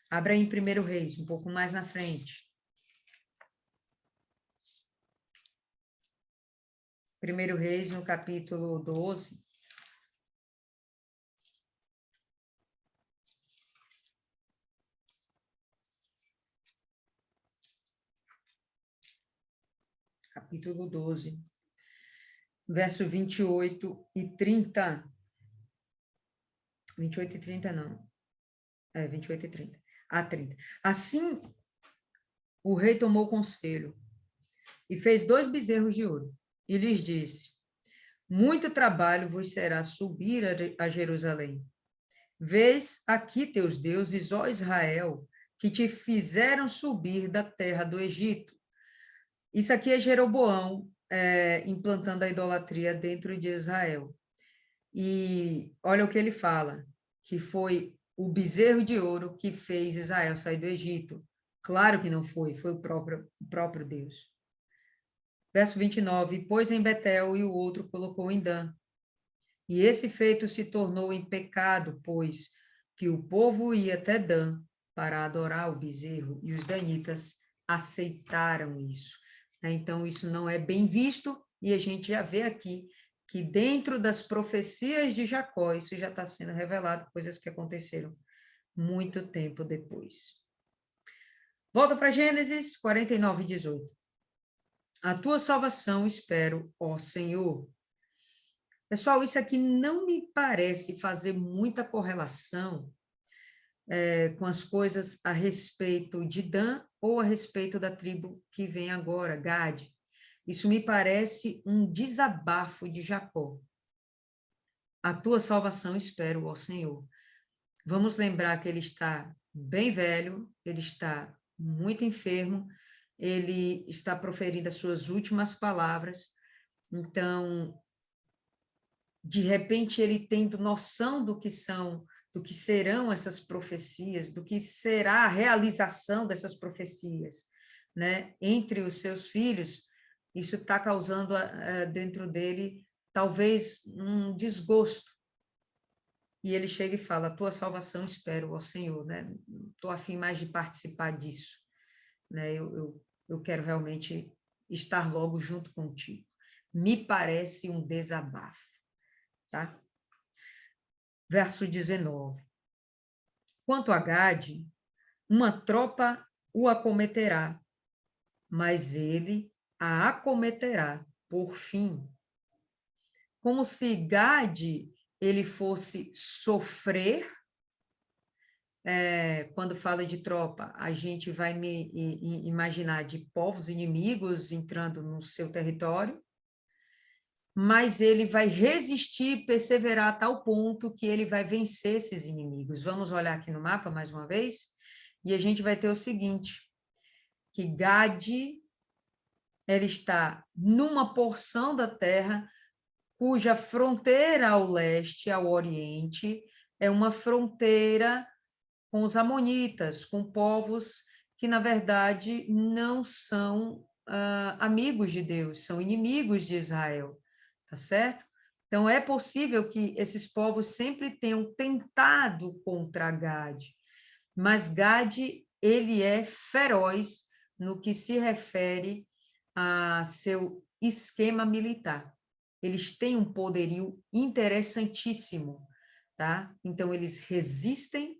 Abra aí em 1 Reis, um pouco mais na frente. 1 Reis, no capítulo 12. Capítulo 12, verso 28 e 30. 28 e 30 não. 28 e 30. A 30. Assim, o rei tomou conselho e fez 2 bezerros de ouro e lhes disse: muito trabalho vos será subir a Jerusalém. Vês aqui teus deuses, ó Israel, que te fizeram subir da terra do Egito. Isso aqui é Jeroboão implantando a idolatria dentro de Israel. E olha o que ele fala, que foi o bezerro de ouro que fez Israel sair do Egito. Claro que não foi, foi o próprio Deus. Verso 29, pôs em Betel e o outro colocou em Dan. E esse feito se tornou em pecado, pois que o povo ia até Dan para adorar o bezerro, e os danitas aceitaram isso. Então, isso não é bem visto, e a gente já vê aqui que dentro das profecias de Jacó, isso já está sendo revelado, coisas que aconteceram muito tempo depois. Volta para Gênesis 49, 18. A tua salvação espero, ó Senhor. Pessoal, isso aqui não me parece fazer muita correlação com as coisas a respeito de Dan ou a respeito da tribo que vem agora, Gade. Isso me parece um desabafo de Jacó. A tua salvação espero, ó Senhor. Vamos lembrar que ele está bem velho, ele está muito enfermo, ele está proferindo as suas últimas palavras. Então, de repente, ele tendo noção do que serão essas profecias, do que será a realização dessas profecias, né, entre os seus filhos, isso está causando dentro dele talvez um desgosto. E ele chega e fala: a tua salvação espero, ó Senhor, né? Estou a fim mais de participar disso, né? Eu quero realmente estar logo junto contigo. Me parece um desabafo, tá? Verso 19. Quanto a Gade, uma tropa o acometerá, mas ele a acometerá por fim. Como se Gade ele fosse sofrer. Quando fala de tropa, a gente vai imaginar de povos inimigos entrando no seu território, mas ele vai resistir e perseverar a tal ponto que ele vai vencer esses inimigos. Vamos olhar aqui no mapa mais uma vez, e a gente vai ter o seguinte, que Gade, ela está numa porção da terra cuja fronteira ao leste, ao oriente, é uma fronteira com os amonitas, com povos que, na verdade, não são amigos de Deus, são inimigos de Israel, tá certo? Então, é possível que esses povos sempre tenham tentado contra Gade, mas Gade, ele é feroz no que se refere a seu esquema militar. Eles têm um poderio interessantíssimo, tá? Então, eles resistem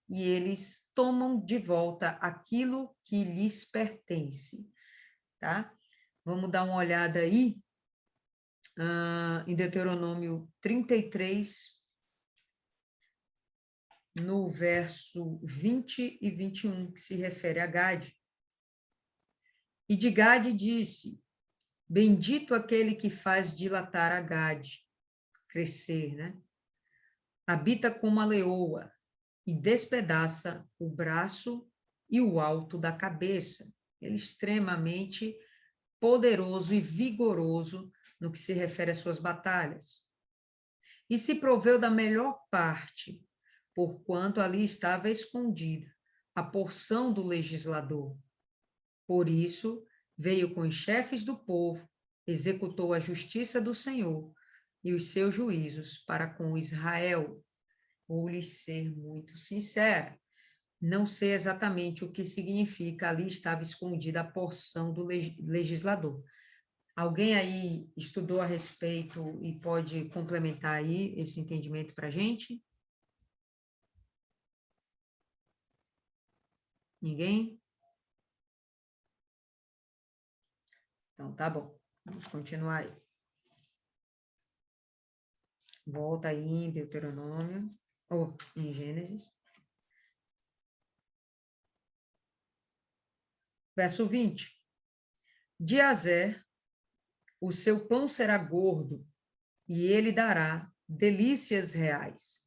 e eles tomam de volta aquilo que lhes pertence, tá? Vamos dar uma olhada aí em Deuteronômio 33, no verso 20 e 21, que se refere a Gade. E de Gade disse: bendito aquele que faz dilatar a Gade, crescer, né? Habita como a leoa e despedaça o braço e o alto da cabeça. Ele é extremamente poderoso e vigoroso no que se refere às suas batalhas. E se proveu da melhor parte, porquanto ali estava escondida a porção do legislador. Por isso, veio com os chefes do povo, executou a justiça do Senhor e os seus juízos para com Israel. Vou lhes ser muito sincera, não sei exatamente o que significa ali estava escondida a porção do legislador. Alguém aí estudou a respeito e pode complementar aí esse entendimento para a gente? Ninguém? Então, tá bom. Vamos continuar aí. Volta aí em Deuteronômio, ou em Gênesis. Verso 20. De Azer, o seu pão será gordo, e ele dará delícias reais.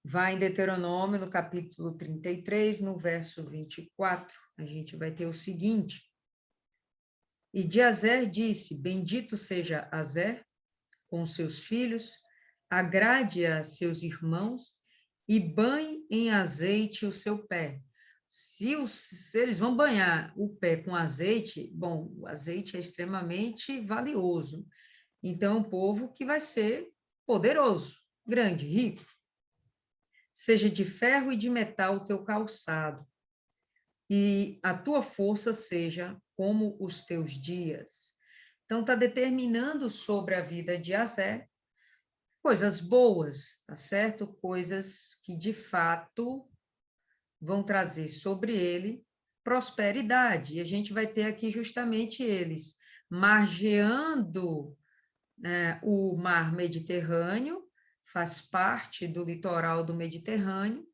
Vai em Deuteronômio, no capítulo 33, no verso 24, a gente vai ter o seguinte. E de Azer disse, bendito seja Azer, com seus filhos, agrade a seus irmãos, e banhe em azeite o seu pé. Ou se eles vão banhar o pé com azeite, bom, o azeite é extremamente valioso. Então, é um povo que vai ser poderoso, grande, rico. Seja de ferro e de metal o teu calçado, e a tua força seja como os teus dias. Então, está determinando sobre a vida de Azer coisas boas, tá certo? Coisas que, de fato, vão trazer sobre ele prosperidade. E a gente vai ter aqui justamente eles margeando o mar Mediterrâneo, faz parte do litoral do Mediterrâneo,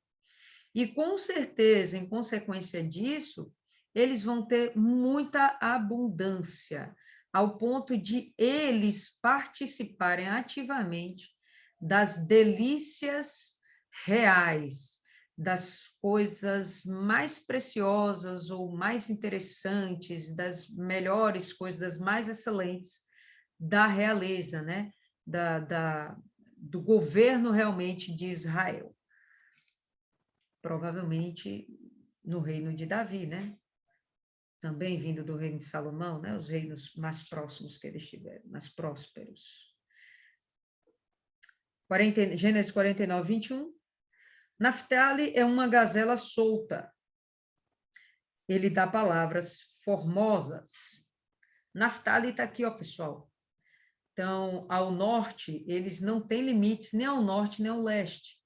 e com certeza, em consequência disso, eles vão ter muita abundância, ao ponto de eles participarem ativamente das delícias reais, das coisas mais preciosas ou mais interessantes, das melhores coisas, das mais excelentes da realeza, né? Do governo realmente de Israel. Provavelmente no reino de Davi, né? Também vindo do reino de Salomão, né? Os reinos mais próximos que eles tiveram, mais prósperos. Gênesis 49, 21. Naftali é uma gazela solta. Ele dá palavras formosas. Naftali está aqui, ó, pessoal. Então, ao norte, eles não têm limites nem ao norte nem ao leste.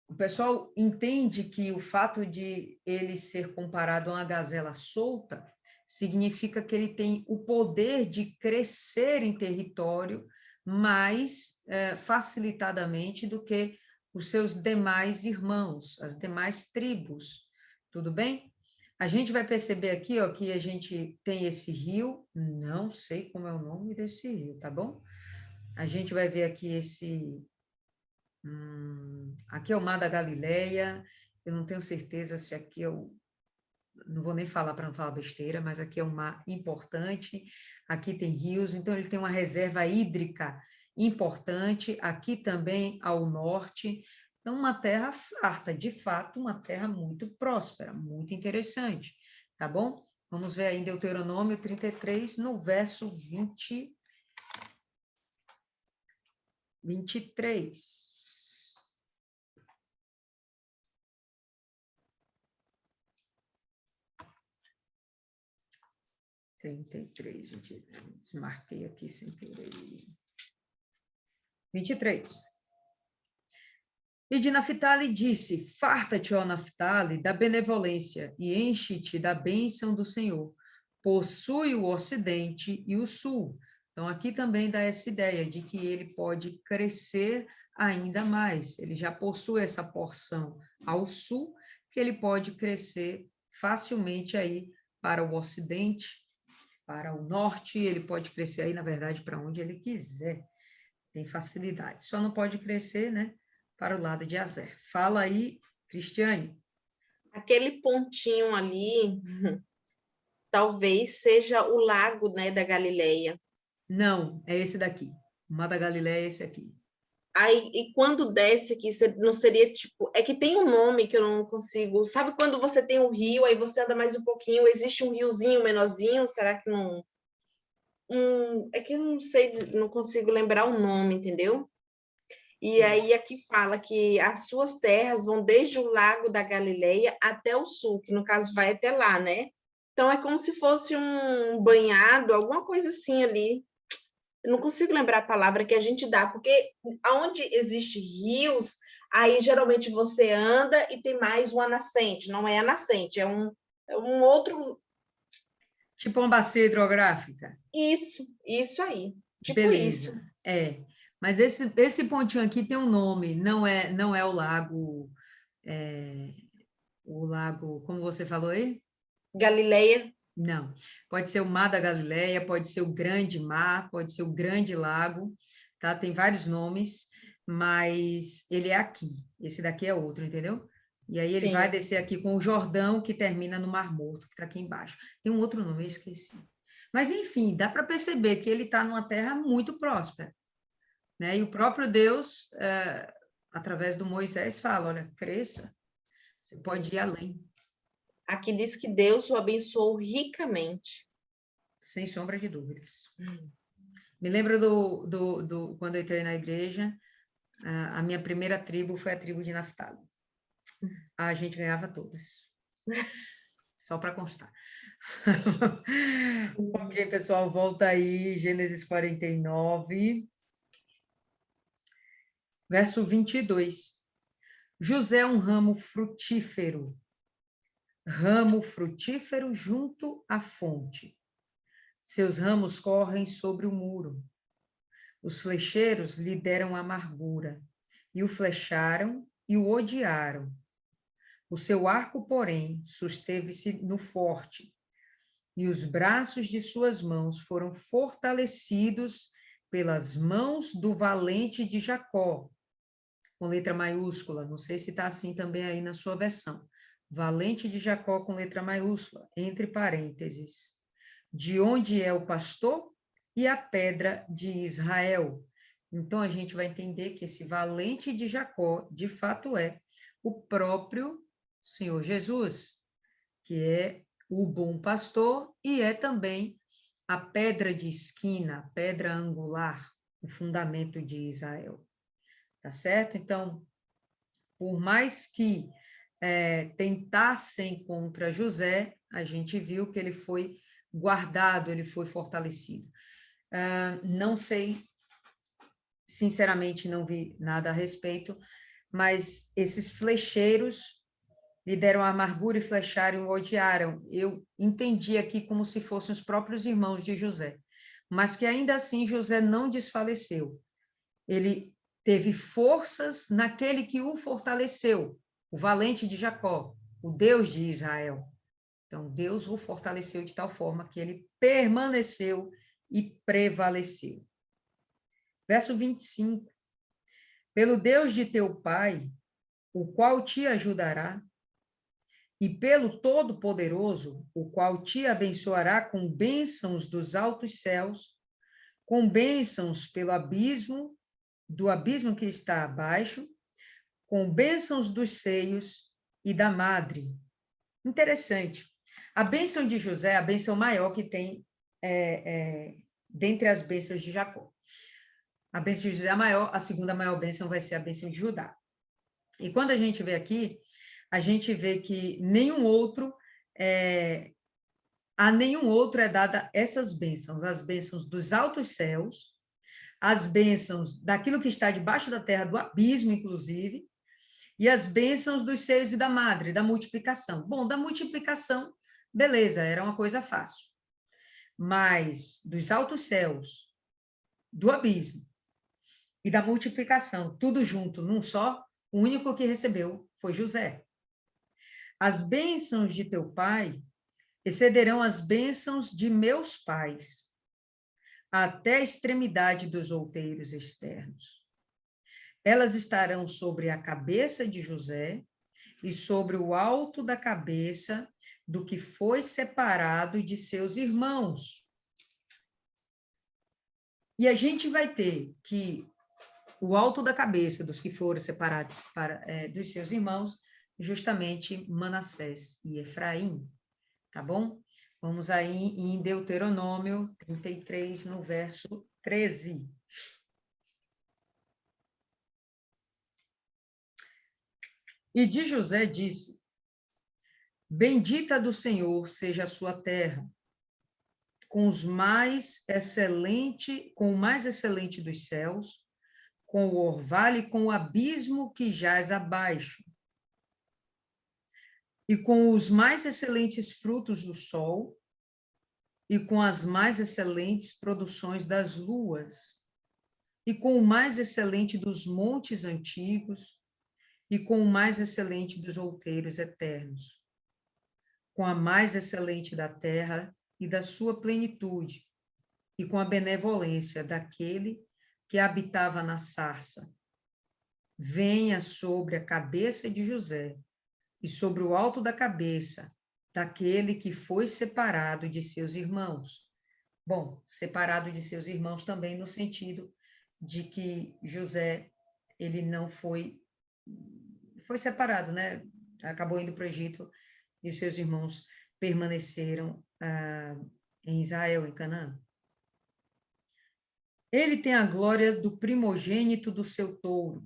O pessoal entende que o fato de ele ser comparado a uma gazela solta significa que ele tem o poder de crescer em território mais facilitadamente do que os seus demais irmãos, as demais tribos. Tudo bem? A gente vai perceber aqui, ó, que a gente tem esse rio, não sei como é o nome desse rio, tá bom? A gente vai ver aqui aqui é o Mar da Galileia, eu não tenho certeza se aqui é o... Não vou nem falar para não falar besteira, mas aqui é um mar importante, aqui tem rios, então ele tem uma reserva hídrica importante, aqui também ao norte, então uma terra farta, de fato, uma terra muito próspera, muito interessante, tá bom? Vamos ver aí em Deuteronômio 33, no verso 23. 33, gente, desmarquei aqui sem querer. 23. E de Naftali disse: farta-te, ó Naftali, da benevolência, e enche-te da bênção do Senhor. Possui o ocidente e o sul. Então, aqui também dá essa ideia de que ele pode crescer ainda mais. Ele já possui essa porção ao sul, que ele pode crescer facilmente aí para o ocidente, para o norte, ele pode crescer aí, na verdade, para onde ele quiser. Tem facilidade. Só não pode crescer, né, para o lado de Azer. Fala aí, Cristiane. Aquele pontinho ali, talvez seja o lago, né, da Galileia. Não, é esse daqui. O Mar da Galileia é esse aqui. Aí, e quando desce aqui, não seria tipo... É que tem um nome que eu não consigo... Sabe quando você tem um rio, aí você anda mais um pouquinho, existe um riozinho menorzinho, será que não... é que eu não sei, não consigo lembrar o nome, entendeu? E aí aqui fala que as suas terras vão desde o lago da Galileia até o sul, que no caso vai até lá, né? Então é como se fosse um banhado, alguma coisa assim ali. Eu não consigo lembrar a palavra que a gente dá, porque onde existe rios, aí geralmente você anda e tem mais uma nascente. Não é a nascente, é um outro... Tipo uma bacia hidrográfica. Isso aí. Tipo Beleza. isso. É. Mas esse pontinho aqui tem um nome, não é o lago, como você falou aí? Galileia. Não. Pode ser o Mar da Galileia, pode ser o Grande Mar, pode ser o Grande Lago, tá? Tem vários nomes, mas ele é aqui. Esse daqui é outro, entendeu? E aí ele vai Sim. descer aqui com o Jordão, que termina no Mar Morto, que está aqui embaixo. Tem um outro nome, eu esqueci. Mas, enfim, dá para perceber que ele está numa terra muito próspera, né? E o próprio Deus, através do Moisés, fala, olha, cresça, você pode ir além. Aqui diz que Deus o abençoou ricamente. Sem sombra de dúvidas. Me lembro quando eu entrei na igreja, a minha primeira tribo foi a tribo de Naftali. A gente ganhava todas. Só para constar. Ok, pessoal, volta aí, Gênesis 49, verso 22. José é um ramo frutífero junto à fonte. Seus ramos correm sobre o muro. Os flecheiros lhe deram amargura, e o flecharam e o odiaram. O seu arco, porém, susteve-se no forte, e os braços de suas mãos foram fortalecidos pelas mãos do valente de Jacó, com letra maiúscula, não sei se está assim também aí na sua versão. Valente de Jacó com letra maiúscula, entre parênteses. De onde é o pastor e a pedra de Israel. Então, a gente vai entender que esse valente de Jacó, de fato, é o próprio Senhor Jesus, que é o bom pastor e é também a pedra de esquina, a pedra angular, o fundamento de Israel. Tá certo? Então, por mais que tentassem contra José, a gente viu que ele foi guardado, ele foi fortalecido. Não sei, sinceramente, não vi nada a respeito, mas esses flecheiros lhe deram amargura e flecharam e o odiaram. Eu entendi aqui como se fossem os próprios irmãos de José, mas que ainda assim José não desfaleceu. Ele teve forças naquele que o fortaleceu, o valente de Jacó, o Deus de Israel. Então, Deus o fortaleceu de tal forma que ele permaneceu e prevaleceu. Verso 25. Pelo Deus de teu pai, o qual te ajudará, e pelo Todo-Poderoso, o qual te abençoará com bênçãos dos altos céus, com bênçãos pelo abismo, do abismo que está abaixo, com bênçãos dos seios e da madre. Interessante. A bênção de José é a bênção maior que tem dentre as bênçãos de Jacó. A bênção de José é a maior, a segunda maior bênção vai ser a bênção de Judá. E quando a gente vê aqui, a gente vê que a nenhum outro é dada essas bênçãos, as bênçãos dos altos céus, as bênçãos daquilo que está debaixo da terra, do abismo, inclusive, e as bênçãos dos seios e da madre, da multiplicação. Bom, da multiplicação, beleza, era uma coisa fácil. Mas dos altos céus, do abismo e da multiplicação, tudo junto, num só, o único que recebeu foi José. As bênçãos de teu pai excederão as bênçãos de meus pais, até a extremidade dos outeiros externos. Elas estarão sobre a cabeça de José e sobre o alto da cabeça do que foi separado de seus irmãos. E a gente vai ter que o alto da cabeça dos que foram separados dos seus irmãos, justamente Manassés e Efraim, tá bom? Vamos aí em Deuteronômio 33, no verso 13. E de José disse: Bendita do Senhor seja a sua terra, com o mais excelente dos céus, com o orvalho e com o abismo que jaz abaixo, e com os mais excelentes frutos do sol, e com as mais excelentes produções das luas, e com o mais excelente dos montes antigos, e com o mais excelente dos outeiros eternos, com a mais excelente da terra e da sua plenitude, e com a benevolência daquele que habitava na sarça. Venha sobre a cabeça de José e sobre o alto da cabeça daquele que foi separado de seus irmãos. Bom, separado de seus irmãos também no sentido de que José, ele não foi separado, né? Acabou indo para o Egito, e os seus irmãos permaneceram em Israel, em Canaã. Ele tem a glória do primogênito do seu touro,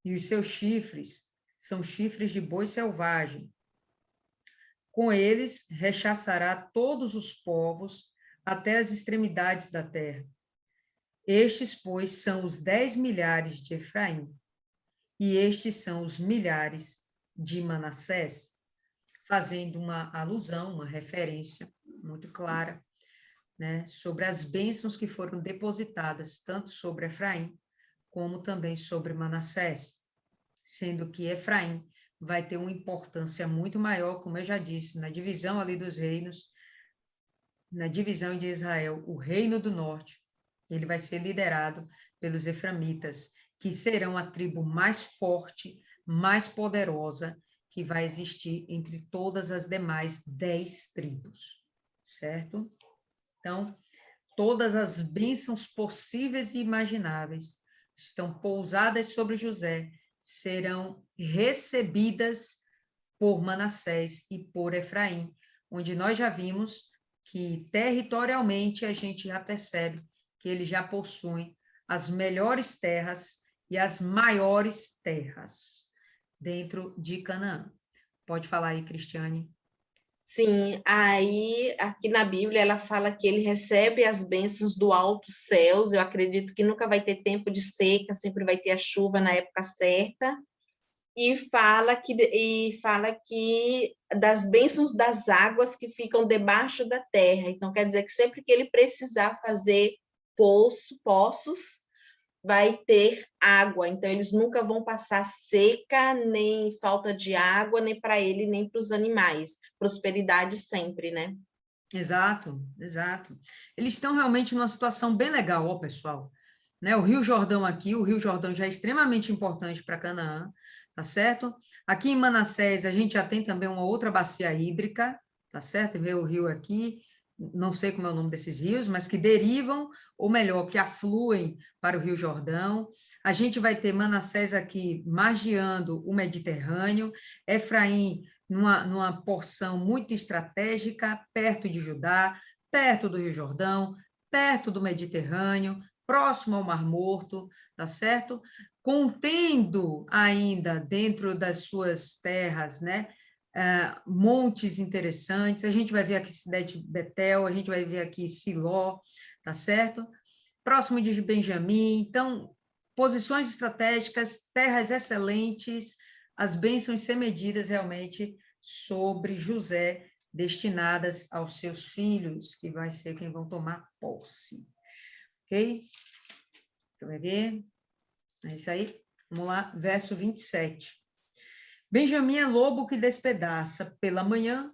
e os seus chifres são chifres de boi selvagem. Com eles rechaçará todos os povos até as extremidades da terra. Estes, pois, são os 10 milhares de Efraim, e estes são os milhares de Manassés, fazendo uma alusão, uma referência muito clara, né, sobre as bênçãos que foram depositadas tanto sobre Efraim como também sobre Manassés, sendo que Efraim vai ter uma importância muito maior, como eu já disse, na divisão ali dos reinos, na divisão de Israel, o reino do norte, ele vai ser liderado pelos eframitas, que serão a tribo mais forte, mais poderosa que vai existir entre todas as demais 10 tribos, certo? Então, todas as bênçãos possíveis e imagináveis estão pousadas sobre José, serão recebidas por Manassés e por Efraim, onde nós já vimos que territorialmente a gente já percebe que eles já possuem as melhores terras e as maiores terras dentro de Canaã. Pode falar aí, Cristiane. Sim, aí aqui na Bíblia ela fala que ele recebe as bênçãos do alto céus. Eu acredito que nunca vai ter tempo de seca, sempre vai ter a chuva na época certa. E fala que das bênçãos das águas que ficam debaixo da terra. Então quer dizer que sempre que ele precisar fazer poços, vai ter água, então eles nunca vão passar seca, nem falta de água, nem para ele, nem para os animais. Prosperidade sempre, né? Exato, exato. Eles estão realmente numa situação bem legal, ó, pessoal. Né? O Rio Jordão aqui, o Rio Jordão já é extremamente importante para Canaã, tá certo? Aqui em Manassés, a gente já tem também uma outra bacia hídrica, tá certo? Vê o rio aqui, não sei como é o nome desses rios, mas que derivam, ou melhor, que afluem para o Rio Jordão. A gente vai ter Manassés aqui margeando o Mediterrâneo, Efraim numa porção muito estratégica, perto de Judá, perto do Rio Jordão, perto do Mediterrâneo, próximo ao Mar Morto, tá certo? Contendo ainda dentro das suas terras, né, montes interessantes. A gente vai ver aqui cidade de Betel, a gente vai ver aqui Siló, tá certo? Próximo de Benjamim. Então, posições estratégicas, terras excelentes, as bênçãos sem medidas realmente sobre José, destinadas aos seus filhos, que vai ser quem vão tomar posse. Ok? Vamos ver. É isso aí. Vamos lá, verso 27. Benjamim é lobo que despedaça, pela manhã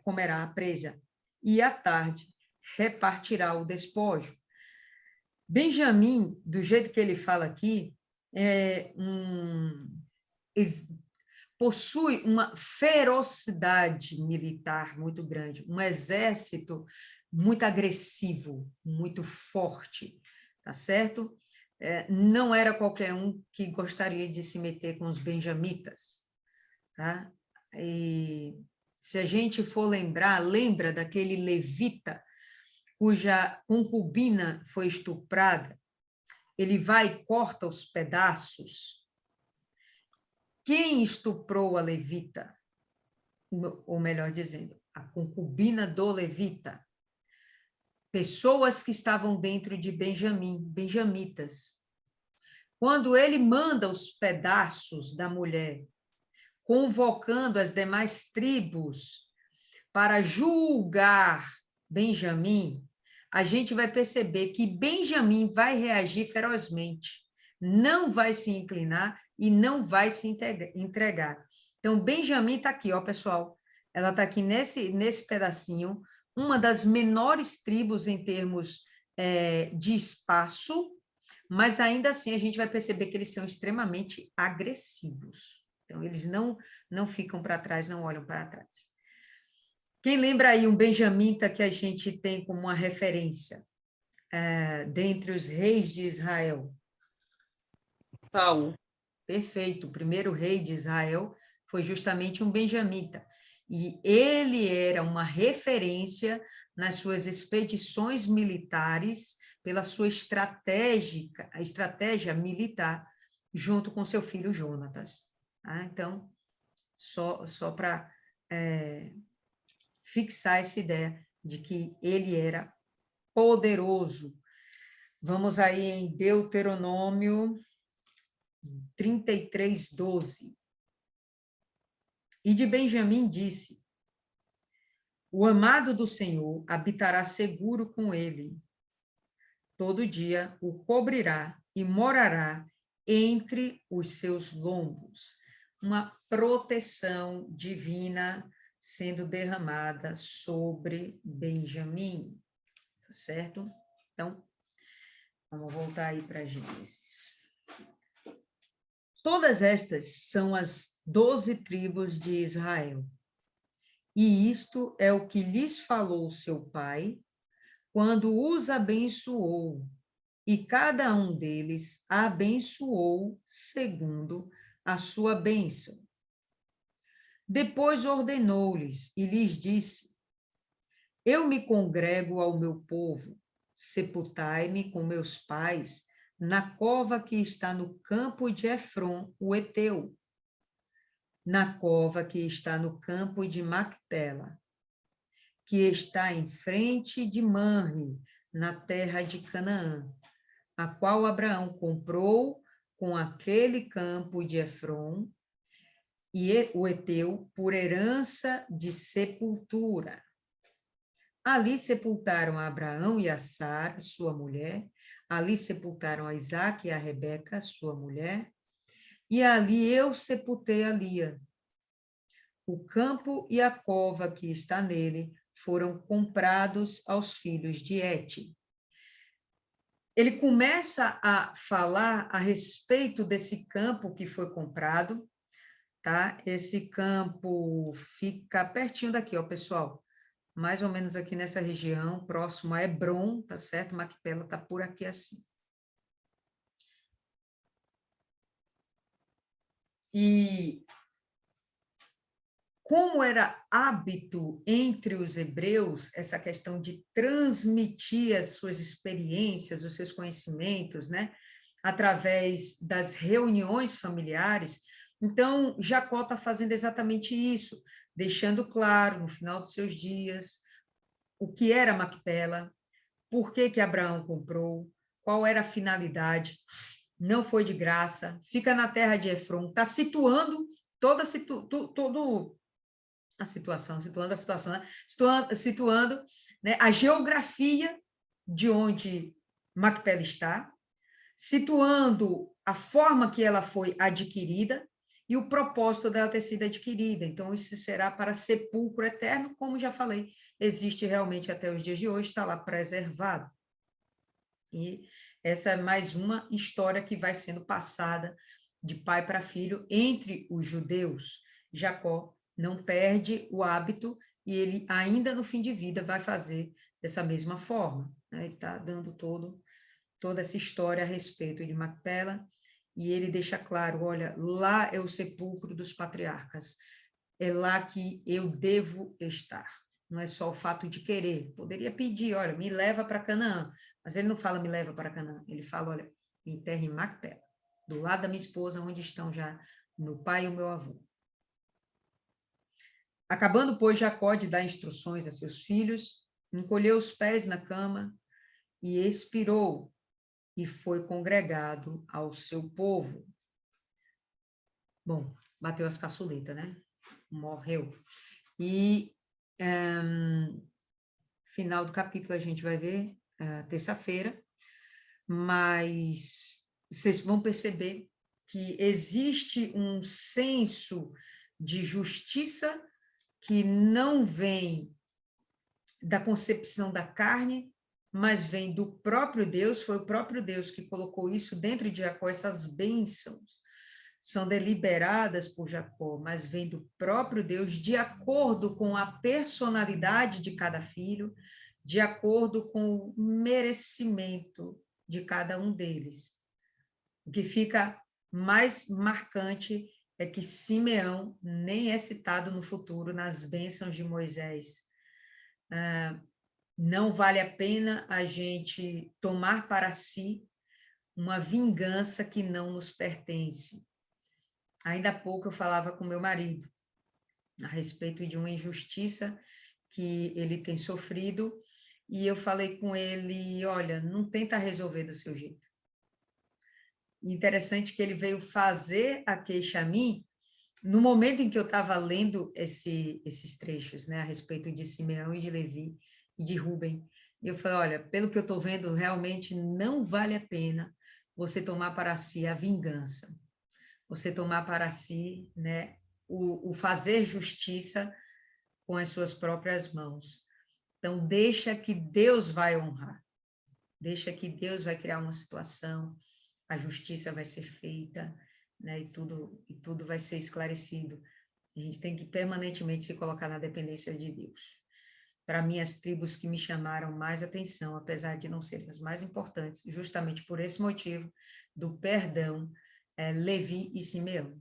comerá a presa, e à tarde repartirá o despojo. Benjamim, do jeito que ele fala aqui, possui uma ferocidade militar muito grande, um exército muito agressivo, muito forte, tá certo? Não era qualquer um que gostaria de se meter com os benjamitas, tá? E se a gente for lembra daquele levita cuja concubina foi estuprada, ele vai e corta os pedaços. Quem estuprou a levita? Ou melhor dizendo, a concubina do levita? Pessoas que estavam dentro de Benjamim, benjamitas. Quando ele manda os pedaços da mulher, convocando as demais tribos para julgar Benjamim, a gente vai perceber que Benjamim vai reagir ferozmente, não vai se inclinar e não vai se entregar. Então, Benjamim está aqui, ó, pessoal. Ela está aqui nesse pedacinho, uma das menores tribos em termos de espaço, mas ainda assim a gente vai perceber que eles são extremamente agressivos. Então, eles não ficam para trás, não olham para trás. Quem lembra aí um benjamita que a gente tem como uma referência dentre os reis de Israel? Saul. Perfeito. O primeiro rei de Israel foi justamente um benjamita. E ele era uma referência nas suas expedições militares, pela sua estratégia militar, junto com seu filho Jonatas. Tá? Então, só para fixar essa ideia de que ele era poderoso. Vamos aí em Deuteronômio 33, 12. E de Benjamim disse: o amado do Senhor habitará seguro com ele. Todo dia o cobrirá e morará entre os seus lombos. Uma proteção divina sendo derramada sobre Benjamim, tá certo? Então, vamos voltar aí para Gênesis. Todas estas são as 12 tribos de Israel. E isto é o que lhes falou seu pai, quando os abençoou, e cada um deles abençoou segundo a sua bênção. Depois ordenou-lhes e lhes disse: eu me congrego ao meu povo, sepultai-me com meus pais na cova que está no campo de Efron, o Heteu, na cova que está no campo de Macpela, que está em frente de Manre, na terra de Canaã, a qual Abraão comprou com aquele campo de Efron e o Heteu por herança de sepultura. Ali sepultaram a Abraão e a Sara, sua mulher, ali sepultaram a Isaque e a Rebeca, sua mulher, e ali eu sepultei a Lia. O campo e a cova que está nele foram comprados aos filhos de Et. Ele começa a falar a respeito desse campo que foi comprado, tá? Esse campo fica pertinho daqui, ó, pessoal. Mais ou menos aqui nessa região, próximo a Hebron, tá certo? Macpela tá por aqui assim. E como era hábito entre os hebreus essa questão de transmitir as suas experiências, os seus conhecimentos, né, através das reuniões familiares, então Jacó está fazendo exatamente isso, deixando claro no final dos seus dias o que era Macpela, por que Abraão comprou, qual era a finalidade, não foi de graça, fica na terra de Efron, está situando todo a situação, né? Situando, né, a geografia de onde Macpela está, situando a forma que ela foi adquirida e o propósito dela ter sido adquirida. Então, isso será para sepulcro eterno, como já falei, existe realmente até os dias de hoje, está lá preservado. E essa é mais uma história que vai sendo passada de pai para filho entre os judeus. Jacó não perde o hábito e ele, ainda no fim de vida, vai fazer dessa mesma forma. Né? Ele está dando toda essa história a respeito de Macpela e ele deixa claro, olha, lá é o sepulcro dos patriarcas, é lá que eu devo estar. Não é só o fato de querer. Poderia pedir, olha, me leva para Canaã, mas ele não fala me leva para Canaã, ele fala, olha, me enterre em Macpela, do lado da minha esposa, onde estão já meu pai e o meu avô. Acabando, pois, Jacó de dar instruções a seus filhos, encolheu os pés na cama e expirou, e foi congregado ao seu povo. Bom, bateu as caçuletas, né? Morreu. E final do capítulo a gente vai ver terça-feira, mas vocês vão perceber que existe um senso de justiça que não vem da concepção da carne, mas vem do próprio Deus, foi o próprio Deus que colocou isso dentro de Jacó, essas bênçãos são deliberadas por Jacó, mas vem do próprio Deus de acordo com a personalidade de cada filho, de acordo com o merecimento de cada um deles. O que fica mais marcante é que Simeão nem é citado no futuro nas bênçãos de Moisés. Não vale a pena a gente tomar para si uma vingança que não nos pertence. Ainda há pouco eu falava com meu marido a respeito de uma injustiça que ele tem sofrido, e eu falei com ele, olha, não tenta resolver do seu jeito. Interessante que ele veio fazer a queixa a mim no momento em que eu estava lendo esses trechos, né, a respeito de Simeão e de Levi e de Rúben. E eu falei, olha, pelo que eu estou vendo, realmente não vale a pena você tomar para si a vingança, você tomar para si, né, o fazer justiça com as suas próprias mãos. Então, deixa que Deus vai honrar, deixa que Deus vai criar uma situação, a justiça vai ser feita, né, e tudo vai ser esclarecido. A gente tem que permanentemente se colocar na dependência de Deus. Para mim, as tribos que me chamaram mais atenção, apesar de não serem as mais importantes, justamente por esse motivo do perdão, Levi e Simeão.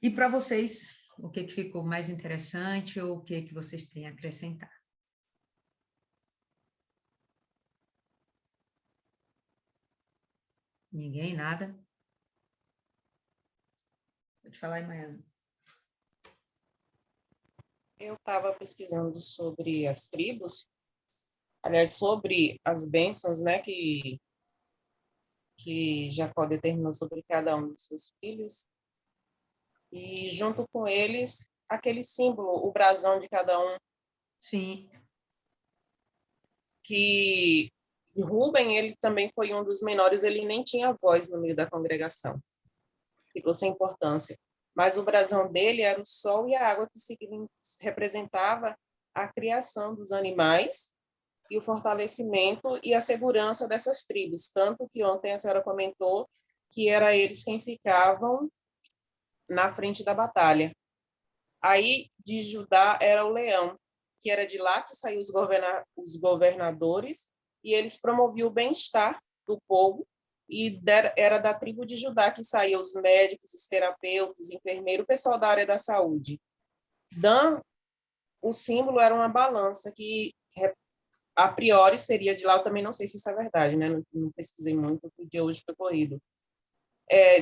E para vocês, o que ficou mais interessante ou o que vocês têm a acrescentar? Ninguém, nada? Pode falar aí, Maiana. Eu estava pesquisando sobre as tribos, aliás, sobre as bênçãos, né, que Jacó determinou sobre cada um dos seus filhos, e junto com eles, aquele símbolo, o brasão de cada um. Sim. Que Rúben, ele também foi um dos menores, ele nem tinha voz no meio da congregação, ficou sem importância. Mas o brasão dele era o sol e a água, que representava a criação dos animais e o fortalecimento e a segurança dessas tribos. Tanto que ontem a senhora comentou que era eles quem ficavam na frente da batalha. Aí, de Judá, era o leão, que era de lá que saíam os governadores, e eles promoviam o bem-estar do povo, e era da tribo de Judá que saíam os médicos, os terapeutas, os enfermeiros, o pessoal da área da saúde. Dan, o símbolo era uma balança, que a priori seria de lá, eu também não sei se isso é verdade, né? Não pesquisei muito, o dia hoje foi corrido.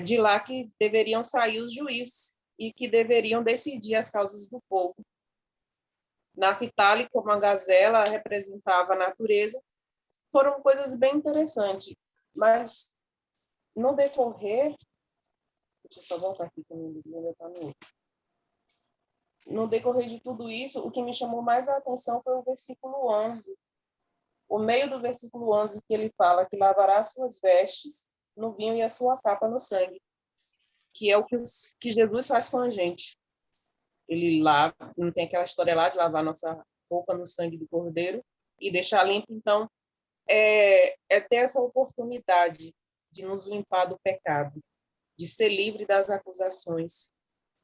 De lá que deveriam sair os juízes e que deveriam decidir as causas do povo. Naphtali, como a gazela, representava a natureza. Foram coisas bem interessantes, mas no decorrer... Deixa eu só voltar aqui, que o meu ainda está no outro. No decorrer de tudo isso, o que me chamou mais a atenção foi o versículo 11. O meio do versículo 11, que ele fala que lavará suas vestes no vinho e a sua capa no sangue, que é o que Jesus faz com a gente. Ele lava, não tem aquela história lá de lavar nossa roupa no sangue do cordeiro e deixar limpo. Então, é ter essa oportunidade de nos limpar do pecado, de ser livre das acusações,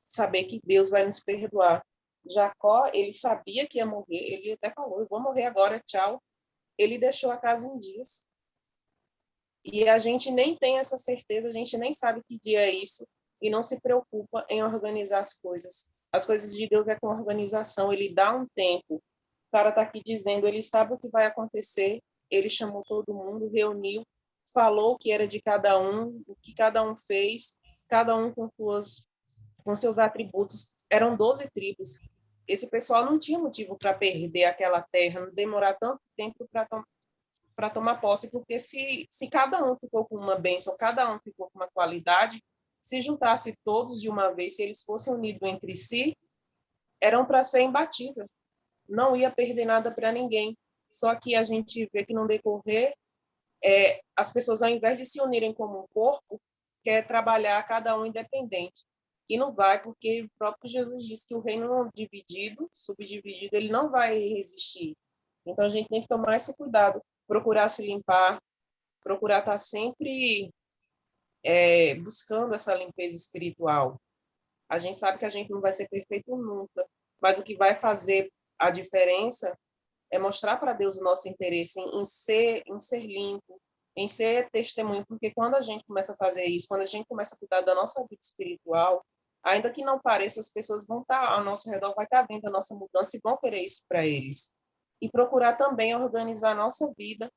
saber que Deus vai nos perdoar. Jacó, ele sabia que ia morrer, ele até falou, eu vou morrer agora, tchau. Ele deixou a casa em dias. E a gente nem tem essa certeza, a gente nem sabe que dia é isso, e não se preocupa em organizar as coisas. As coisas de Deus é com organização, ele dá um tempo. O cara está aqui dizendo, ele sabe o que vai acontecer, ele chamou todo mundo, reuniu, falou o que era de cada um, o que cada um fez, cada um com seus atributos. Eram 12 tribos. Esse pessoal não tinha motivo para perder aquela terra, não demorar tanto tempo para tomar posse, porque se cada um ficou com uma bênção, cada um ficou com uma qualidade, se juntasse todos de uma vez, se eles fossem unidos entre si, eram para ser imbatíveis. Não ia perder nada para ninguém. Só que a gente vê que no decorrer, as pessoas, ao invés de se unirem como um corpo, quer trabalhar cada um independente. E não vai, porque o próprio Jesus disse que o reino dividido, subdividido, ele não vai resistir. Então, a gente tem que tomar esse cuidado, procurar se limpar, procurar estar sempre buscando essa limpeza espiritual. A gente sabe que a gente não vai ser perfeito nunca, mas o que vai fazer a diferença é mostrar para Deus o nosso interesse em ser limpo, em ser testemunho, porque quando a gente começa a fazer isso, quando a gente começa a cuidar da nossa vida espiritual, ainda que não pareça, as pessoas vão estar ao nosso redor, vai estar vendo a nossa mudança e vão querer isso para eles. E procurar também organizar a nossa vida,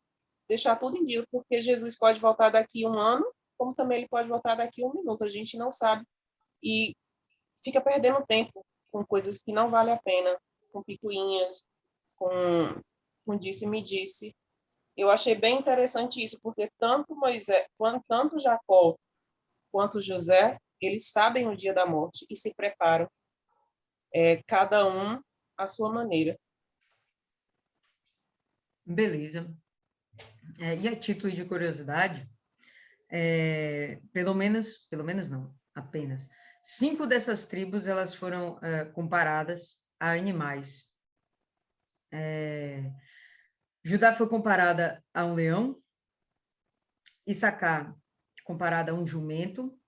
deixar tudo em dia, porque Jesus pode voltar daqui 1 ano, como também ele pode voltar daqui 1 minuto, a gente não sabe. E fica perdendo tempo com coisas que não vale a pena, com picuinhas, com disse-me-disse. Eu achei bem interessante isso, porque tanto Moisés, tanto Jacó quanto José, eles sabem o dia da morte e se preparam, cada um à sua maneira. Beleza. E a título de curiosidade, pelo menos não, apenas 5 dessas tribos elas foram comparadas a animais. Judá foi comparada a um leão, Issacar comparada a um jumento,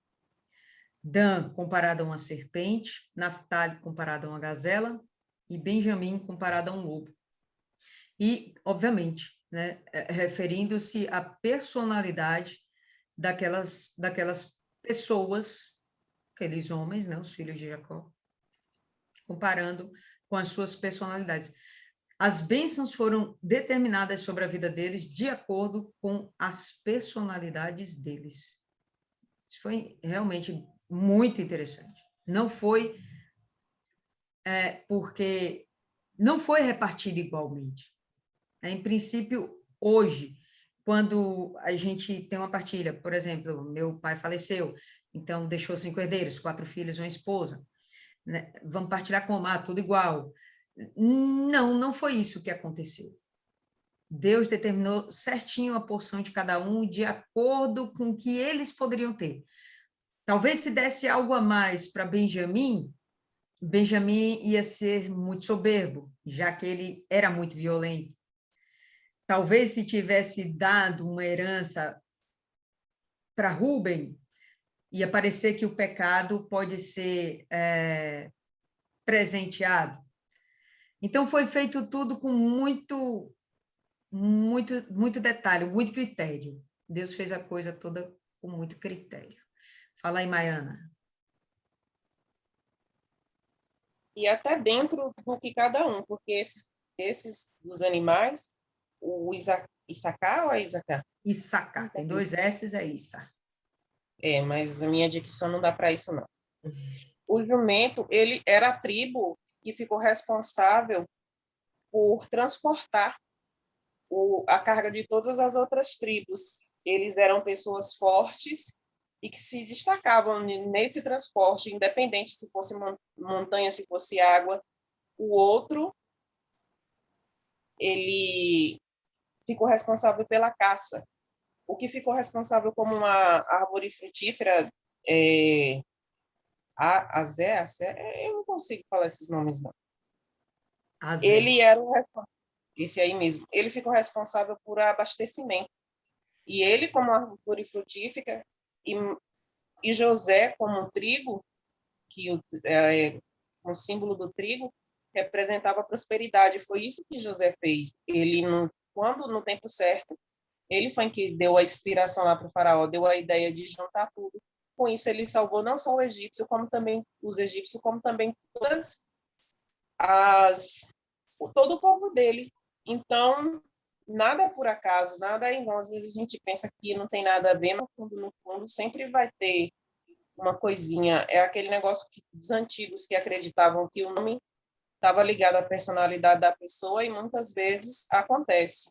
Dan comparada a uma serpente, Naftali comparada a uma gazela e Benjamim comparada a um lobo. E, obviamente, né, referindo-se à personalidade daquelas pessoas, aqueles homens, né, os filhos de Jacó, comparando com as suas personalidades. As bênçãos foram determinadas sobre a vida deles de acordo com as personalidades deles. Isso foi realmente muito interessante. Não foi porque não foi repartido igualmente. Em princípio, hoje, quando a gente tem uma partilha, por exemplo, meu pai faleceu, então deixou 5 herdeiros, 4 filhos, uma esposa, né? Vamos partilhar como? Tudo igual. Não foi isso que aconteceu. Deus determinou certinho a porção de cada um de acordo com o que eles poderiam ter. Talvez se desse algo a mais para Benjamim, Benjamim ia ser muito soberbo, já que ele era muito violento. Talvez se tivesse dado uma herança para Rúben, ia parecer que o pecado pode ser presenteado. Então, foi feito tudo com muito detalhe, muito critério. Deus fez a coisa toda com muito critério. Fala aí, Maiana. E até dentro do que cada um, porque esses dos animais, o Issacar ou é Isacar? Issacar, tem 2 S's, é Issa. Mas a minha dicção não dá para isso, não. O jumento, ele era a tribo que ficou responsável por transportar a carga de todas as outras tribos. Eles eram pessoas fortes e que se destacavam nesse transporte, independente se fosse montanha, se fosse água. O outro, ele ficou responsável pela caça. O que ficou responsável como uma árvore frutífera, eu não consigo falar esses nomes, não. Ele era esse aí mesmo. Ele ficou responsável por abastecimento. E ele, como árvore frutífera, e José, como trigo, que o símbolo do trigo, representava a prosperidade. Foi isso que José fez. Ele, quando no tempo certo, ele foi que deu a inspiração lá para o faraó, deu a ideia de juntar tudo. Com isso, ele salvou não só o egípcio, como também os egípcios, como também todo o povo dele. Então, nada é por acaso, nada é em vão. Às vezes a gente pensa que não tem nada a ver, no fundo sempre vai ter uma coisinha. É aquele negócio dos antigos que acreditavam que o nome estava ligado à personalidade da pessoa e muitas vezes acontece.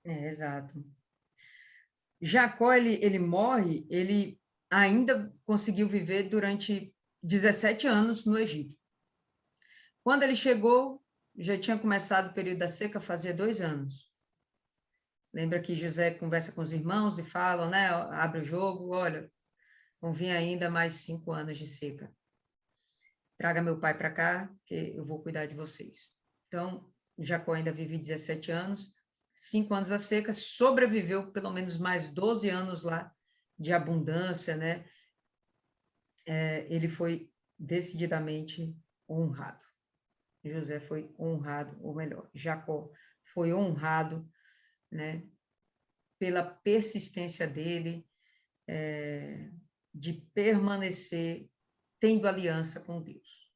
Exato. Jacó, ele morre, ele ainda conseguiu viver durante 17 anos no Egito. Quando ele chegou, já tinha começado o período da seca, fazia 2 anos. Lembra que José conversa com os irmãos e fala, né? Abre o jogo, olha, vão vir ainda mais 5 anos de seca. Traga meu pai para cá, que eu vou cuidar de vocês. Então, Jacó ainda vive 17 anos, 5 anos da seca, sobreviveu pelo menos mais 12 anos lá de abundância, né? Ele foi decididamente honrado. José foi honrado, ou melhor, Jacó foi honrado, né? pela persistência dele de permanecer tendo aliança com Deus.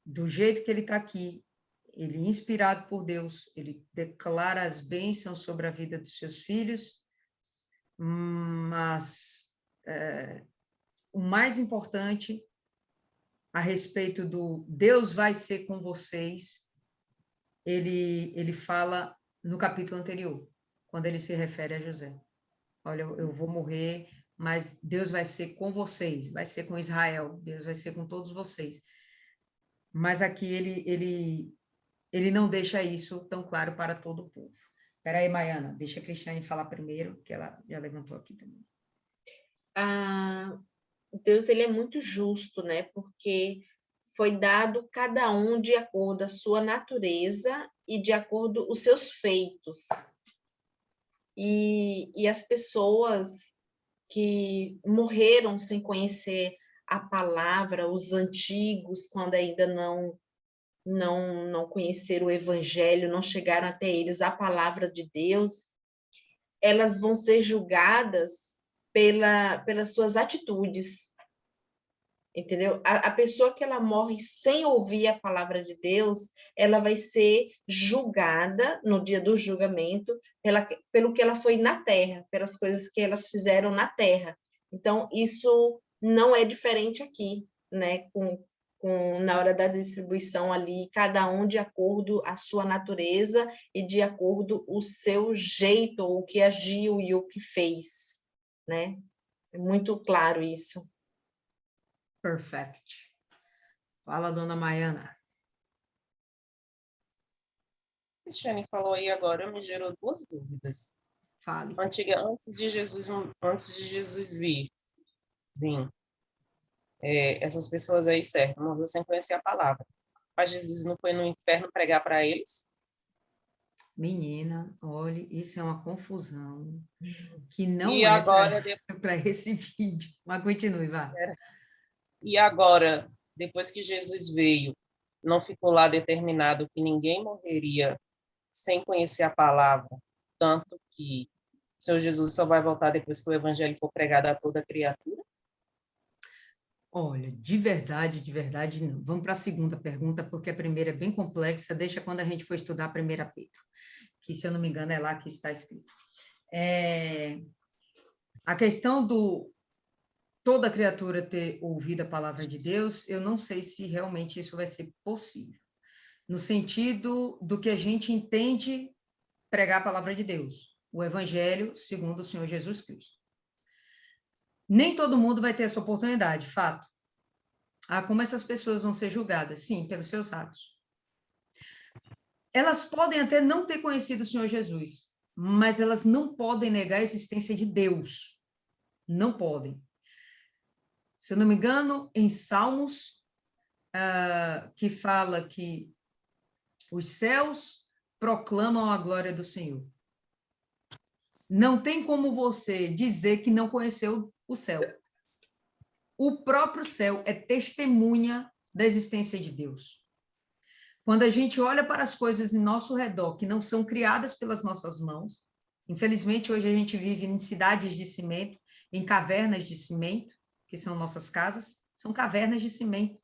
Do jeito que ele está aqui, ele, inspirado por Deus, ele declara as bênçãos sobre a vida dos seus filhos, mas o mais importante a respeito do Deus vai ser com vocês, ele fala no capítulo anterior, quando ele se refere a José. Olha, eu vou morrer, mas Deus vai ser com vocês, vai ser com Israel, Deus vai ser com todos vocês. Mas aqui ele não deixa isso tão claro para todo o povo. Espera aí, Maiana, deixa a Cristiane falar primeiro, que ela já levantou aqui também. Deus, ele é muito justo, né? Porque foi dado cada um de acordo com a sua natureza e de acordo com os seus feitos. E as pessoas que morreram sem conhecer a palavra, os antigos, quando ainda não conheceram o evangelho, não chegaram até eles a palavra de Deus, elas vão ser julgadas pelas suas atitudes, entendeu? A pessoa que ela morre sem ouvir a palavra de Deus, ela vai ser julgada no dia do julgamento pelo que ela foi na terra, pelas coisas que elas fizeram na terra. Então, isso não é diferente aqui, né? Na hora da distribuição ali, cada um de acordo com a sua natureza e de acordo com o seu jeito, o que agiu e o que fez, né? É muito claro isso. Perfect. Fala, dona Maiana. Cristiane falou aí agora, me gerou duas dúvidas. Fale. Antes de Jesus vir, essas pessoas aí, certo, morreu sem conhecer a palavra. Mas Jesus não foi no inferno pregar para eles? Menina, olhe, isso é uma confusão que não E é agora, para esse vídeo. Mas continue, vá. E agora, depois que Jesus veio, não ficou lá determinado que ninguém morreria sem conhecer a palavra, tanto que o Senhor Jesus só vai voltar depois que o evangelho for pregado a toda criatura? Olha, de verdade, não. Vamos para a segunda pergunta, porque a primeira é bem complexa, deixa quando a gente for estudar a 1 Pedro, que, se eu não me engano, é lá que está escrito. A questão do toda criatura ter ouvido a palavra de Deus, eu não sei se realmente isso vai ser possível, no sentido do que a gente entende pregar a palavra de Deus, o evangelho segundo o Senhor Jesus Cristo. Nem todo mundo vai ter essa oportunidade, fato. Como essas pessoas vão ser julgadas? Sim, pelos seus atos. Elas podem até não ter conhecido o Senhor Jesus, mas elas não podem negar a existência de Deus. Não podem. Se eu não me engano, em Salmos, que fala que os céus proclamam a glória do Senhor. Não tem como você dizer que não conheceu o céu. O próprio céu é testemunha da existência de Deus. Quando a gente olha para as coisas em nosso redor, que não são criadas pelas nossas mãos, infelizmente hoje a gente vive em cidades de cimento, em cavernas de cimento, que são nossas casas, são cavernas de cimento.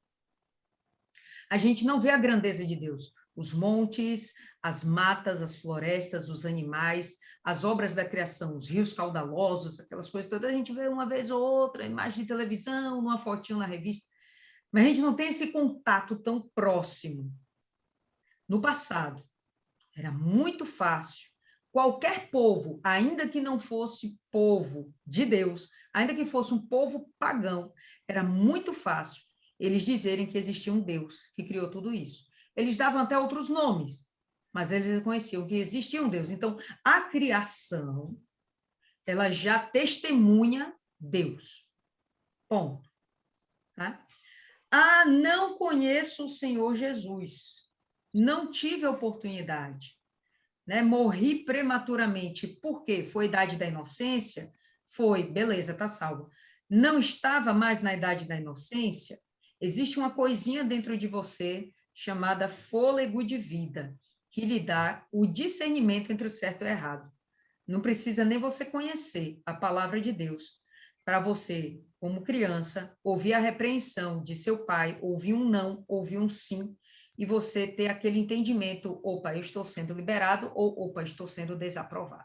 A gente não vê a grandeza de Deus. Os montes, as matas, as florestas, os animais, as obras da criação, os rios caudalosos, aquelas coisas todas, a gente vê uma vez ou outra, imagem de televisão, uma fotinho na revista, mas a gente não tem esse contato tão próximo. No passado, era muito fácil. Qualquer povo, ainda que não fosse povo de Deus, ainda que fosse um povo pagão, era muito fácil eles dizerem que existia um Deus que criou tudo isso. Eles davam até outros nomes, mas eles reconheciam que existia um Deus. Então, a criação, ela já testemunha Deus. Ponto. Tá? Não conheço o Senhor Jesus. Não tive a oportunidade. Né? Morri prematuramente. Por quê? Foi a idade da inocência? Foi, beleza, tá salvo. Não estava mais na idade da inocência? Existe uma coisinha dentro de você chamada fôlego de vida, que lhe dá o discernimento entre o certo e o errado. Não precisa nem você conhecer a palavra de Deus para você, como criança, ouvir a repreensão de seu pai, ouvir um não, ouvir um sim, e você ter aquele entendimento, opa, eu estou sendo liberado, ou opa, estou sendo desaprovado.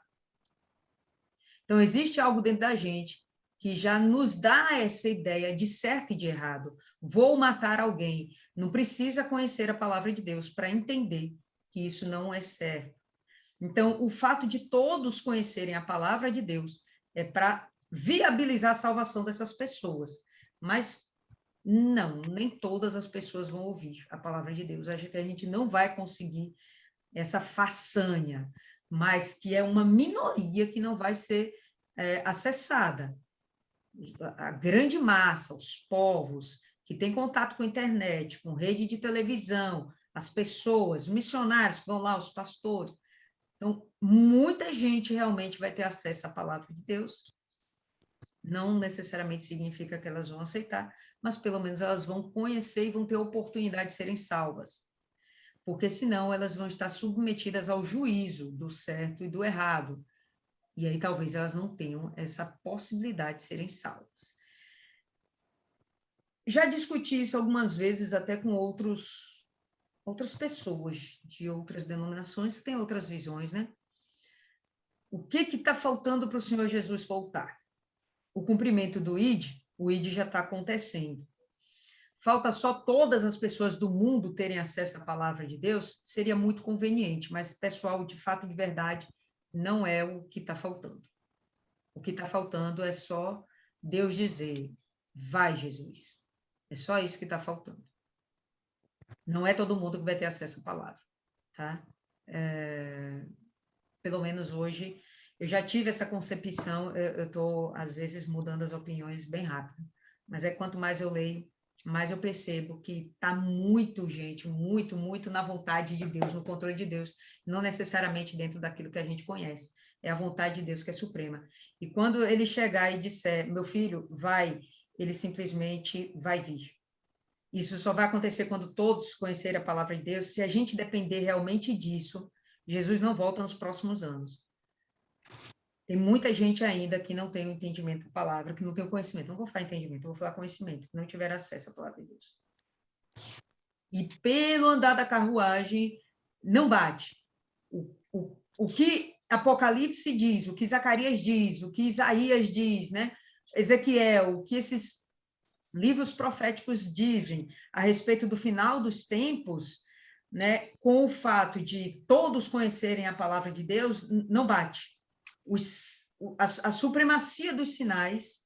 Então, existe algo dentro da gente que já nos dá essa ideia de certo e de errado. Vou matar alguém. Não precisa conhecer a palavra de Deus para entender que isso não é certo. Então, o fato de todos conhecerem a palavra de Deus é para viabilizar a salvação dessas pessoas. Mas não, nem todas as pessoas vão ouvir a palavra de Deus. Acho que a gente não vai conseguir essa façanha, mas que é uma minoria que não vai ser acessada. A grande massa, os povos que têm contato com a internet, com rede de televisão, as pessoas, os missionários que vão lá, os pastores. Então, muita gente realmente vai ter acesso à palavra de Deus. Não necessariamente significa que elas vão aceitar, mas pelo menos elas vão conhecer e vão ter a oportunidade de serem salvas. Porque senão elas vão estar submetidas ao juízo do certo e do errado. E aí talvez elas não tenham essa possibilidade de serem salvas. Já discuti isso algumas vezes até com outras pessoas de outras denominações que têm outras visões, né? O que está faltando para o Senhor Jesus voltar? O cumprimento do ID, o ID já está acontecendo. Falta só todas as pessoas do mundo terem acesso à palavra de Deus, seria muito conveniente, mas, pessoal, de fato e de verdade, não é o que está faltando. O que está faltando é só Deus dizer, vai, Jesus. É só isso que está faltando. Não é todo mundo que vai ter acesso à palavra, tá? Pelo menos hoje, eu já tive essa concepção, eu estou, às vezes, mudando as opiniões bem rápido, mas quanto mais eu leio, mais eu percebo que está muito, gente, muito na vontade de Deus, no controle de Deus, não necessariamente dentro daquilo que a gente conhece. É a vontade de Deus que é suprema. E quando ele chegar e disser, meu filho, vai, ele simplesmente vai vir. Isso só vai acontecer quando todos conhecerem a palavra de Deus. Se a gente depender realmente disso, Jesus não volta nos próximos anos. Tem muita gente ainda que não tem o entendimento da palavra, que não tem o conhecimento. Não vou falar entendimento, eu vou falar conhecimento, que não tiver acesso à palavra de Deus. E pelo andar da carruagem, não bate. O que Apocalipse diz, o que Zacarias diz, o que Isaías diz, né? Ezequiel, o que esses livros proféticos dizem a respeito do final dos tempos, né? Com o fato de todos conhecerem a palavra de Deus, não bate. A supremacia dos sinais,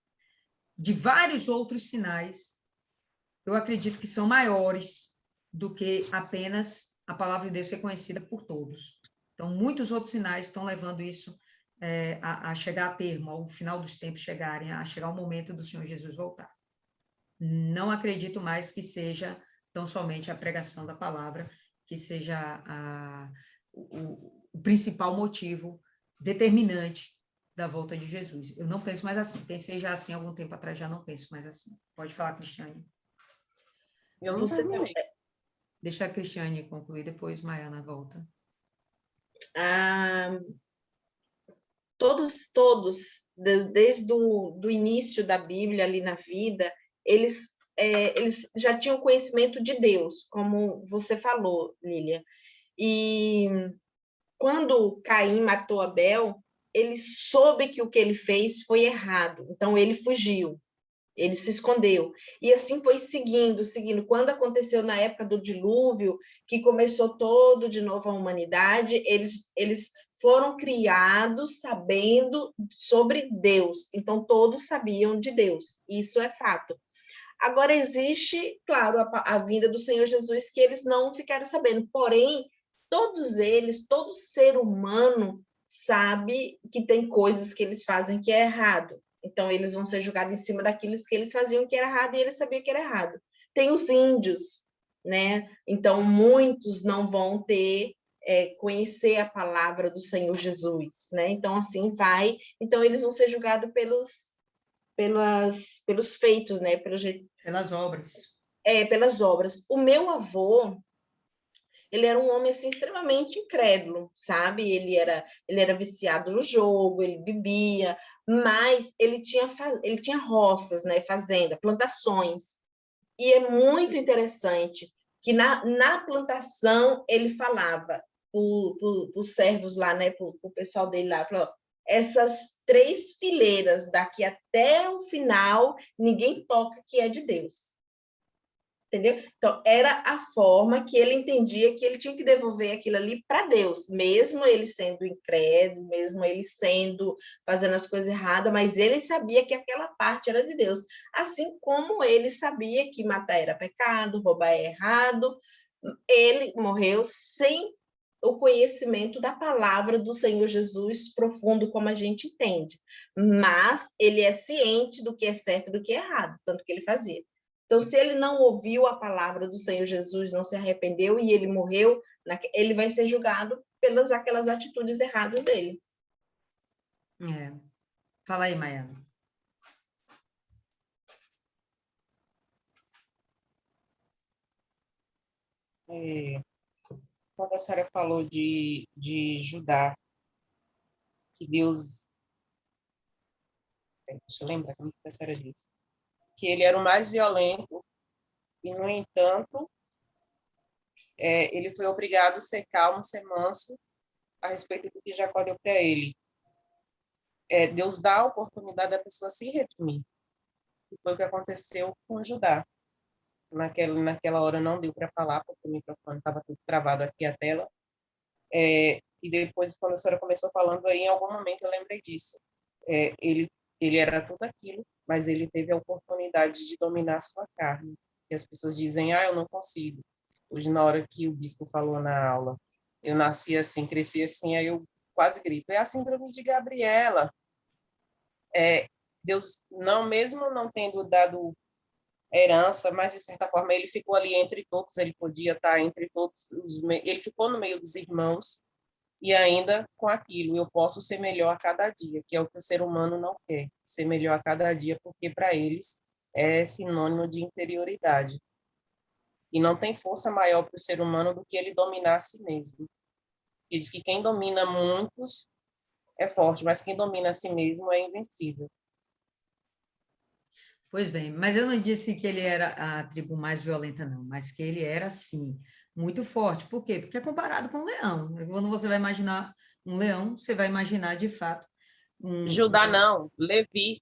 de vários outros sinais, eu acredito que são maiores do que apenas a palavra de Deus ser conhecida por todos. Então, muitos outros sinais estão levando isso a chegar a termo, ao final dos tempos chegarem, a chegar o momento do Senhor Jesus voltar. Não acredito mais que seja tão somente a pregação da palavra, que seja o principal motivo determinante da volta de Jesus. Eu não penso mais assim. Pensei já assim algum tempo atrás, já não penso mais assim. Pode falar, Cristiane. Eu não terminei. Deixa a Cristiane concluir, depois Maiana volta. Todos, desde o início da Bíblia, ali na vida, eles já tinham conhecimento de Deus, como você falou, Lília. E quando Caim matou Abel, ele soube que o que ele fez foi errado, então ele fugiu, ele se escondeu. E assim foi seguindo. Quando aconteceu na época do dilúvio, que começou todo de novo a humanidade, eles foram criados sabendo sobre Deus. Então, todos sabiam de Deus. Isso é fato. Agora, existe, claro, a vinda do Senhor Jesus, que eles não ficaram sabendo. Porém, todos eles, todo ser humano sabe que tem coisas que eles fazem que é errado. Então, eles vão ser julgados em cima daquilo que eles faziam que era errado e eles sabiam que era errado. Tem os índios, né? Então, muitos não vão conhecer a palavra do Senhor Jesus, né? Então, assim vai. Então, eles vão ser julgados pelos feitos, né? Pelas obras. Pelas obras. O meu avô, ele era um homem assim, extremamente incrédulo, sabe? Ele era viciado no jogo, ele bebia, mas ele tinha roças, né? Fazenda, plantações. E é muito interessante que na plantação ele falava para os servos lá, né? Para o pessoal dele lá, falou, essas 3 fileiras daqui até o final, ninguém toca que é de Deus. Entendeu? Então, era a forma que ele entendia que ele tinha que devolver aquilo ali para Deus, mesmo ele sendo incrédulo, mesmo ele fazendo as coisas erradas, mas ele sabia que aquela parte era de Deus. Assim como ele sabia que matar era pecado, roubar é errado, ele morreu sem o conhecimento da palavra do Senhor Jesus profundo, como a gente entende. Mas ele é ciente do que é certo e do que é errado, tanto que ele fazia. Então, se ele não ouviu a palavra do Senhor Jesus, não se arrependeu e ele morreu, ele vai ser julgado pelas aquelas atitudes erradas dele. Fala aí, Maiana. Quando a senhora falou de Judá, que Deus... Deixa eu lembrar como a senhora disse. Que ele era o mais violento e, no entanto, ele foi obrigado a ser calmo, ser manso, a respeito do que Jacó deu para ele. Deus dá a oportunidade da pessoa se redimir. E foi o que aconteceu com Judá. Naquela hora não deu para falar, porque o microfone estava tudo travado aqui, a tela. E depois, quando a senhora começou falando, aí, em algum momento eu lembrei disso. Ele era tudo aquilo, mas ele teve a oportunidade de dominar a sua carne. E as pessoas dizem, eu não consigo. Hoje, na hora que o bispo falou na aula, eu nasci assim, cresci assim, aí eu quase grito, é a síndrome de Gabriela. Deus, mesmo não tendo dado herança, mas de certa forma ele ficou ali entre todos, ele podia estar entre todos, ele ficou no meio dos irmãos, e ainda com aquilo, eu posso ser melhor a cada dia, que é o que o ser humano não quer, ser melhor a cada dia, porque para eles é sinônimo de inferioridade. E não tem força maior para o ser humano do que ele dominar a si mesmo. Ele diz que quem domina muitos é forte, mas quem domina a si mesmo é invencível. Pois bem, mas eu não disse que ele era a tribo mais violenta, não, mas que ele era, sim, muito forte. Por quê? Porque é comparado com um leão. Quando você vai imaginar um leão, você vai imaginar, de fato, Judá não, Levi.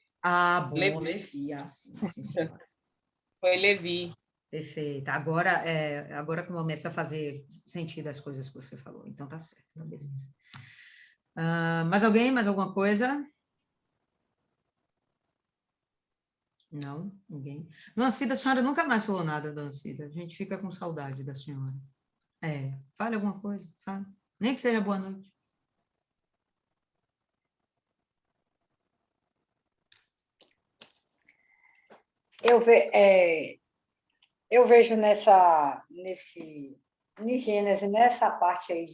Bom, Levi, sim, sim, senhora. Foi Levi. Perfeito. Agora começa a fazer sentido as coisas que você falou. Então, tá certo, tá beleza. Mais alguém? Mais alguma coisa? Não, ninguém. Dona Cida, a senhora nunca mais falou nada, Dona Cida. A gente fica com saudade da senhora. Fale alguma coisa, fale. Nem que seja boa noite. Eu vejo em Gênesis, nessa parte aí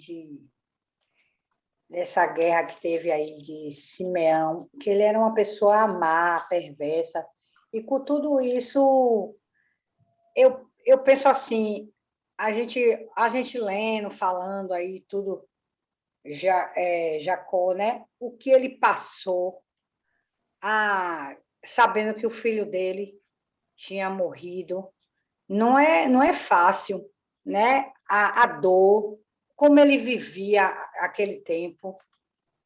dessa guerra que teve aí de Simeão, que ele era uma pessoa má, perversa, e com tudo isso, eu penso assim, a gente lendo, falando aí tudo, Jacó, né? O que ele passou, sabendo que o filho dele tinha morrido, não é fácil, né? A dor, como ele vivia aquele tempo,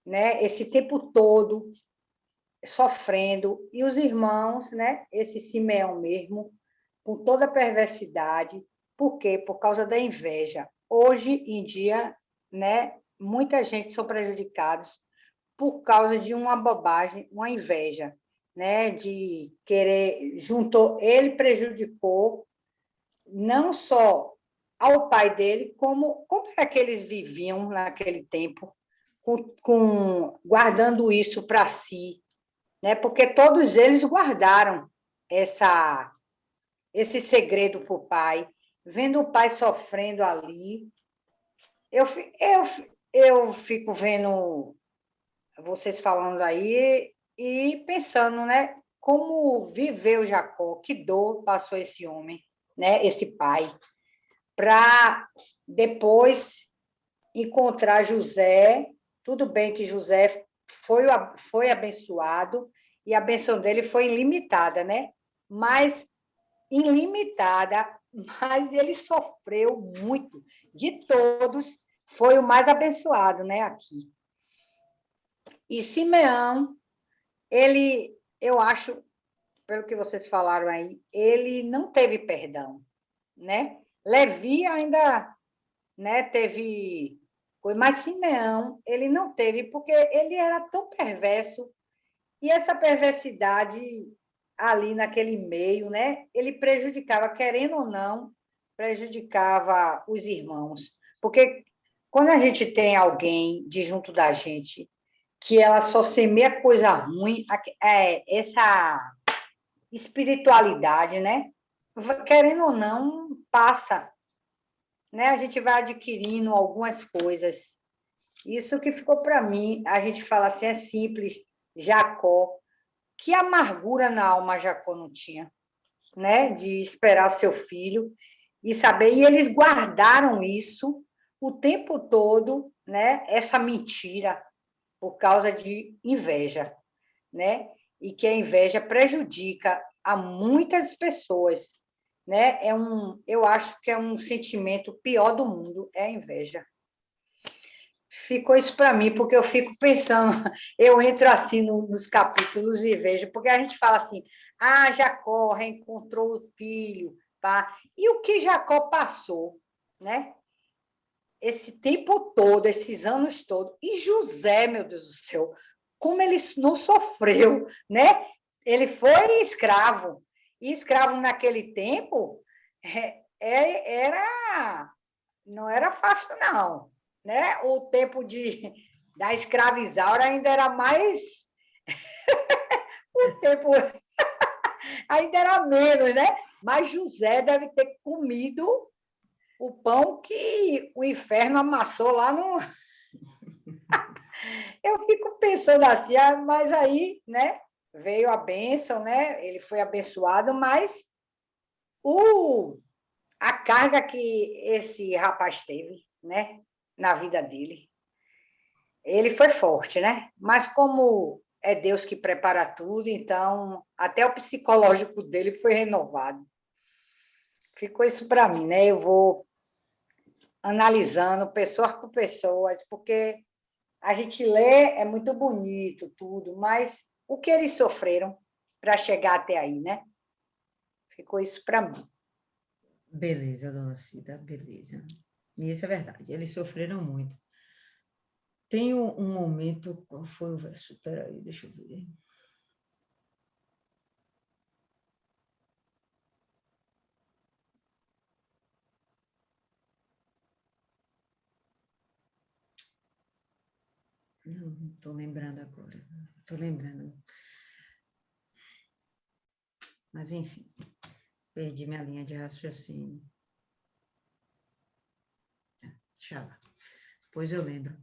né? Esse tempo todo sofrendo, e os irmãos, né? Esse Simeão mesmo, com toda a perversidade. Por quê? Por causa da inveja. Hoje em dia, né? Muita gente são prejudicados por causa de uma bobagem, uma inveja, né? De querer, juntou, ele prejudicou não só ao pai dele, como é que eles viviam naquele tempo, guardando isso para si, né? Porque todos eles guardaram esse segredo para o pai, vendo o pai sofrendo ali. Eu fico vendo vocês falando aí e pensando, né? Como viveu Jacó, que dor passou esse homem, né? Esse pai. para depois encontrar José. Tudo bem que José foi abençoado e a bênção dele foi ilimitada, né? Mas ilimitada, mas ele sofreu muito. De todos, foi o mais abençoado, né? Aqui. E Simeão, eu acho, pelo que vocês falaram aí, ele não teve perdão, né? Levi ainda, né, teve coisa, mas Simeão, ele não teve, porque ele era tão perverso, e essa perversidade ali naquele meio, né, ele prejudicava, querendo ou não, prejudicava os irmãos. Porque quando a gente tem alguém de junto da gente que ela só semeia coisa ruim, essa espiritualidade, né? Querendo ou não, passa, né? A gente vai adquirindo algumas coisas. Isso que ficou para mim, a gente fala assim, é simples, Jacó. Que amargura na alma Jacó não tinha, né? De esperar o seu filho e saber. E eles guardaram isso o tempo todo, né? Essa mentira, por causa de inveja, né? E que a inveja prejudica a muitas pessoas, né? Eu acho que é um sentimento pior do mundo, é a inveja. Ficou isso para mim, porque eu fico pensando, eu entro assim nos capítulos e vejo, porque a gente fala assim, Jacó reencontrou o filho, pá. E o que Jacó passou, né? Esse tempo todo, esses anos todos. E José, meu Deus do céu, como ele não sofreu, né? Ele foi escravo. E escravo naquele tempo não era fácil, não. Né? O tempo da escravizaura ainda era mais. O tempo ainda era menos, né? Mas José deve ter comido o pão que o inferno amassou lá no. Eu fico pensando assim, mas aí, né? Veio a bênção, né? Ele foi abençoado, mas a carga que esse rapaz teve, né? Na vida dele. Ele foi forte, né? Mas como é Deus que prepara tudo, então até o psicológico dele foi renovado. Ficou isso para mim, né? Eu vou analisando pessoa por pessoa, porque a gente lê, é muito bonito tudo, mas o que eles sofreram para chegar até aí, né? Ficou isso para mim. Beleza, dona Cida, beleza. E isso é verdade, eles sofreram muito. Tem um momento, qual foi o verso? Espera aí, deixa eu ver. Não estou lembrando agora. Estou lembrando. Mas, enfim, perdi minha linha de raciocínio. Deixa lá. Depois eu lembro.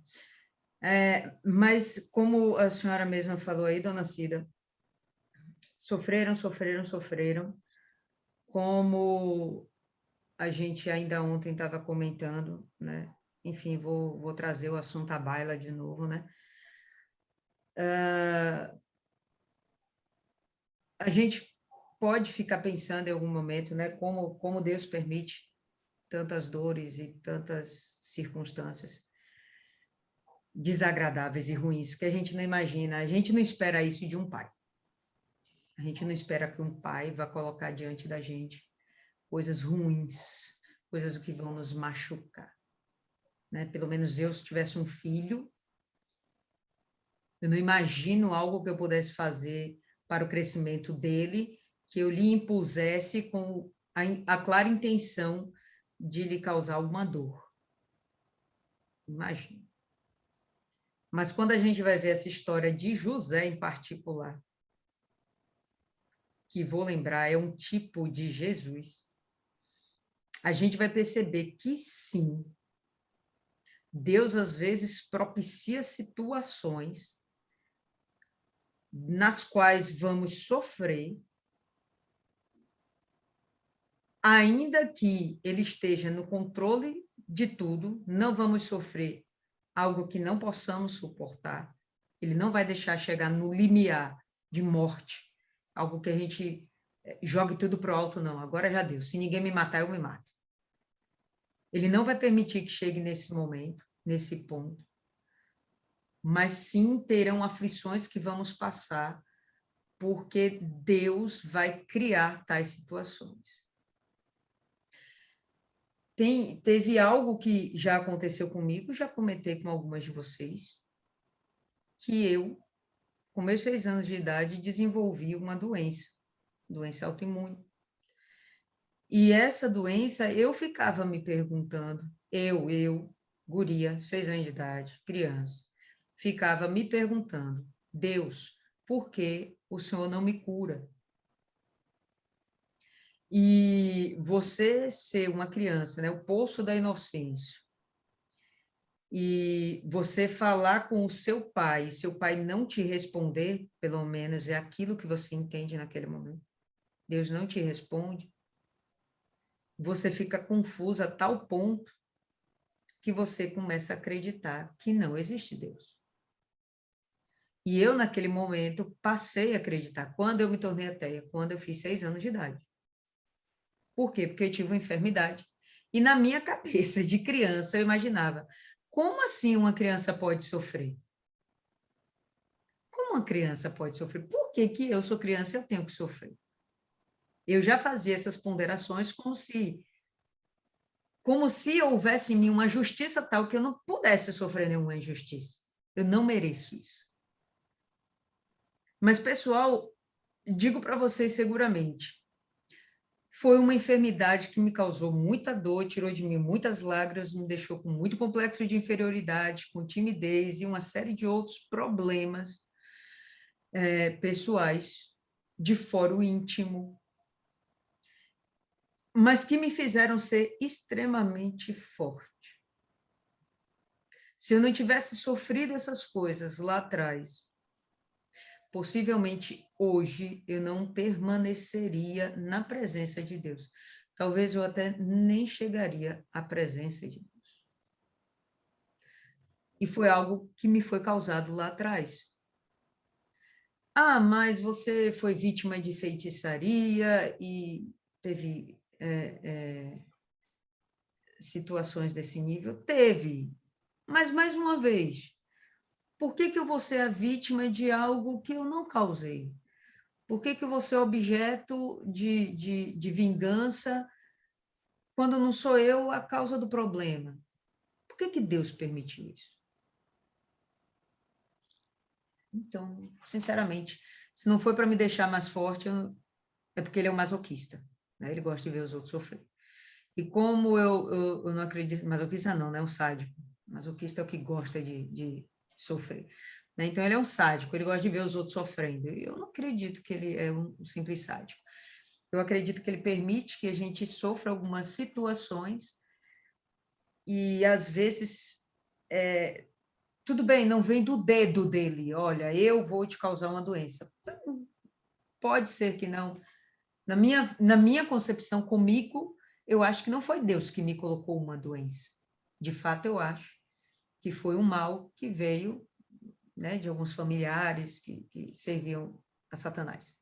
Mas, como a senhora mesma falou aí, dona Cida, sofreram, como a gente ainda ontem estava comentando, né? Enfim, vou trazer o assunto à baila de novo, né? A gente pode ficar pensando em algum momento, né? Como Deus permite tantas dores e tantas circunstâncias desagradáveis e ruins que a gente não imagina. A gente não espera isso de um pai. A gente não espera que um pai vá colocar diante da gente coisas ruins, coisas que vão nos machucar. Né? Pelo menos eu, se tivesse um filho, eu não imagino algo que eu pudesse fazer para o crescimento dele, que eu lhe impusesse com a clara intenção de lhe causar alguma dor. Imagina. Mas quando a gente vai ver essa história de José em particular, que vou lembrar é um tipo de Jesus, a gente vai perceber que sim, Deus às vezes propicia situações nas quais vamos sofrer ainda que ele esteja no controle de tudo, não vamos sofrer algo que não possamos suportar. Ele não vai deixar chegar no limiar de morte, algo que a gente jogue tudo para o alto, não. Agora já deu. Se ninguém me matar, eu me mato. Ele não vai permitir que chegue nesse momento, nesse ponto, mas sim terão aflições que vamos passar, porque Deus vai criar tais situações. Teve algo que já aconteceu comigo, já comentei com algumas de vocês, que eu, com meus 6 anos de idade, desenvolvi uma doença autoimune. E essa doença, eu ficava me perguntando, guria, 6 anos de idade, criança, ficava me perguntando, Deus, por que o Senhor não me cura? E você ser uma criança, né, o poço da inocência, e você falar com o seu pai não te responder, pelo menos é aquilo que você entende naquele momento, Deus não te responde, você fica confusa a tal ponto que você começa a acreditar que não existe Deus. E eu, naquele momento, passei a acreditar. Quando eu me tornei ateia? Quando eu fiz 6 anos de idade. Por quê? Porque eu tive uma enfermidade. E na minha cabeça de criança, eu imaginava, como assim uma criança pode sofrer? Como uma criança pode sofrer? Por que que eu sou criança e eu tenho que sofrer? Eu já fazia essas ponderações como se houvesse em mim uma justiça tal que eu não pudesse sofrer nenhuma injustiça. Eu não mereço isso. Mas, pessoal, digo para vocês seguramente, foi uma enfermidade que me causou muita dor, tirou de mim muitas lágrimas, me deixou com muito complexo de inferioridade, com timidez e uma série de outros problemas pessoais, de fora o íntimo, mas que me fizeram ser extremamente forte. Se eu não tivesse sofrido essas coisas lá atrás, possivelmente hoje eu não permaneceria na presença de Deus. Talvez eu até nem chegaria à presença de Deus. E foi algo que me foi causado lá atrás. Ah, mas você foi vítima de feitiçaria e teve situações desse nível? Teve. Mas, mais uma vez, por que que eu vou ser a vítima de algo que eu não causei? Por que que eu vou ser objeto de vingança quando não sou eu a causa do problema? Por que que Deus permitiu isso? Então, sinceramente, se não foi para me deixar mais forte, é porque ele é um masoquista, né? Ele gosta de ver os outros sofrer. E como eu não acredito, masoquista não, né? Um sádico. Masoquista é o que gosta de sofrer. Né? Então, ele é um sádico, ele gosta de ver os outros sofrendo. Eu não acredito que ele é um simples sádico. Eu acredito que ele permite que a gente sofra algumas situações e, às vezes, tudo bem, não vem do dedo dele. Olha, eu vou te causar uma doença. Pode ser que não. Na minha concepção, comigo, eu acho que não foi Deus que me colocou uma doença. De fato, eu acho que foi um mal que veio, né, de alguns familiares que serviam a Satanás.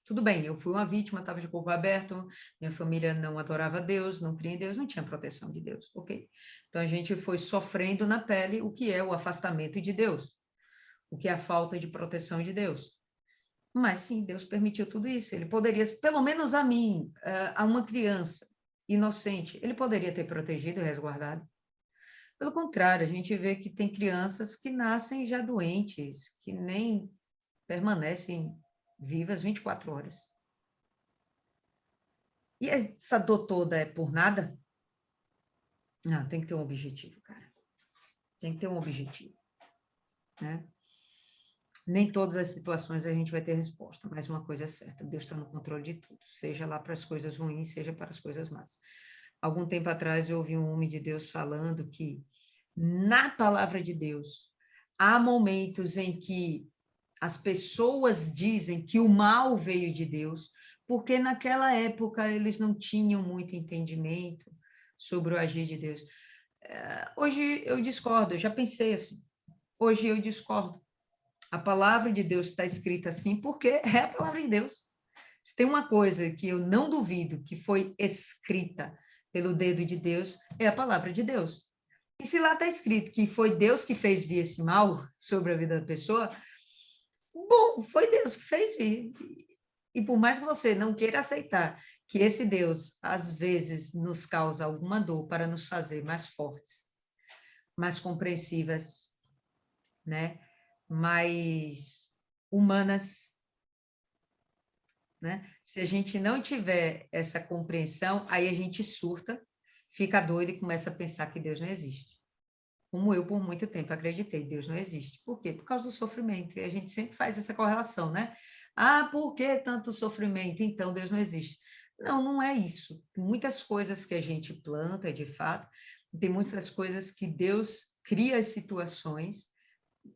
Tudo bem, eu fui uma vítima, estava de corpo aberto, minha família não adorava Deus, não cria em Deus, não tinha proteção de Deus, ok? Então, a gente foi sofrendo na pele o que é o afastamento de Deus, o que é a falta de proteção de Deus. Mas, sim, Deus permitiu tudo isso. Ele poderia, pelo menos a mim, a uma criança inocente, ele poderia ter protegido e resguardado. Pelo contrário, a gente vê que tem crianças que nascem já doentes, que nem permanecem vivas 24 horas. E essa dor toda é por nada? Não, tem que ter um objetivo, cara. Tem que ter um objetivo, né? Nem todas as situações a gente vai ter resposta, mas uma coisa é certa, Deus está no controle de tudo, seja lá para as coisas ruins, seja para as coisas más. Algum tempo atrás eu ouvi um homem de Deus falando que na palavra de Deus há momentos em que as pessoas dizem que o mal veio de Deus, porque naquela época eles não tinham muito entendimento sobre o agir de Deus. Hoje eu discordo, eu já pensei assim. Hoje eu discordo. A palavra de Deus está escrita assim porque é a palavra de Deus. Se tem uma coisa que eu não duvido que foi escrita pelo dedo de Deus, é a palavra de Deus. E se lá está escrito que foi Deus que fez vir esse mal sobre a vida da pessoa, bom, foi Deus que fez vir. E por mais que você não queira aceitar que esse Deus, às vezes, nos causa alguma dor para nos fazer mais fortes, mais compreensivas, né? Mais humanas, né? Se a gente não tiver essa compreensão, aí a gente surta, fica doido e começa a pensar que Deus não existe. Como eu, por muito tempo, acreditei, Deus não existe. Por quê? Por causa do sofrimento. E a gente sempre faz essa correlação, né? Ah, por que tanto sofrimento? Então, Deus não existe. Não, não é isso. Tem muitas coisas que a gente planta, de fato, tem muitas coisas que Deus cria as situações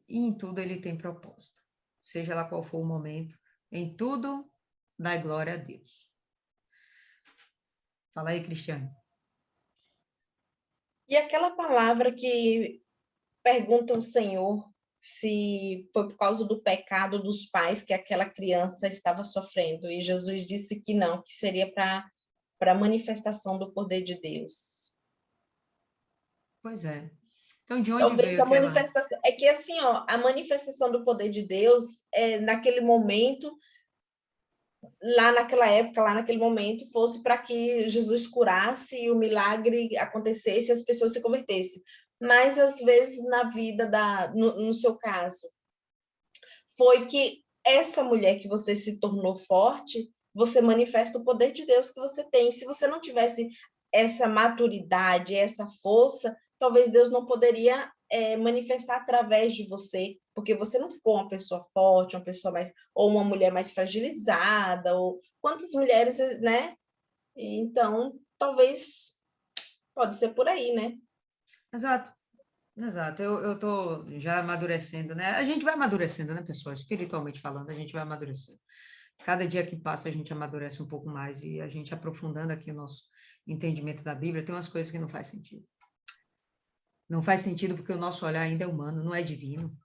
e em tudo ele tem propósito. Seja lá qual for o momento, em tudo, dá glória a Deus. Fala aí, Cristiane. E aquela palavra que pergunta ao Senhor se foi por causa do pecado dos pais que aquela criança estava sofrendo. E Jesus disse que não, que seria para a manifestação do poder de Deus. Pois é. Então, de onde Talvez veio a aquela... manifestação... É que, assim, ó, a manifestação do poder de Deus, naquele momento, lá naquela época, lá naquele momento, fosse para que Jesus curasse e o milagre acontecesse e as pessoas se convertessem. Mas, às vezes, na vida, no seu caso, foi que essa mulher que você se tornou forte, você manifesta o poder de Deus que você tem. Se você não tivesse essa maturidade, essa força, talvez Deus não poderia manifestar através de você, porque você não ficou uma pessoa forte, uma pessoa mais, ou uma mulher mais fragilizada, ou quantas mulheres, né? Então, talvez pode ser por aí, né? Exato. Exato, eu estou já amadurecendo, né? A gente vai amadurecendo, né, pessoal? Espiritualmente falando, a gente vai amadurecendo. Cada dia que passa, a gente amadurece um pouco mais e a gente aprofundando aqui o nosso entendimento da Bíblia, tem umas coisas que não faz sentido. Não faz sentido porque o nosso olhar ainda é humano, não é divino.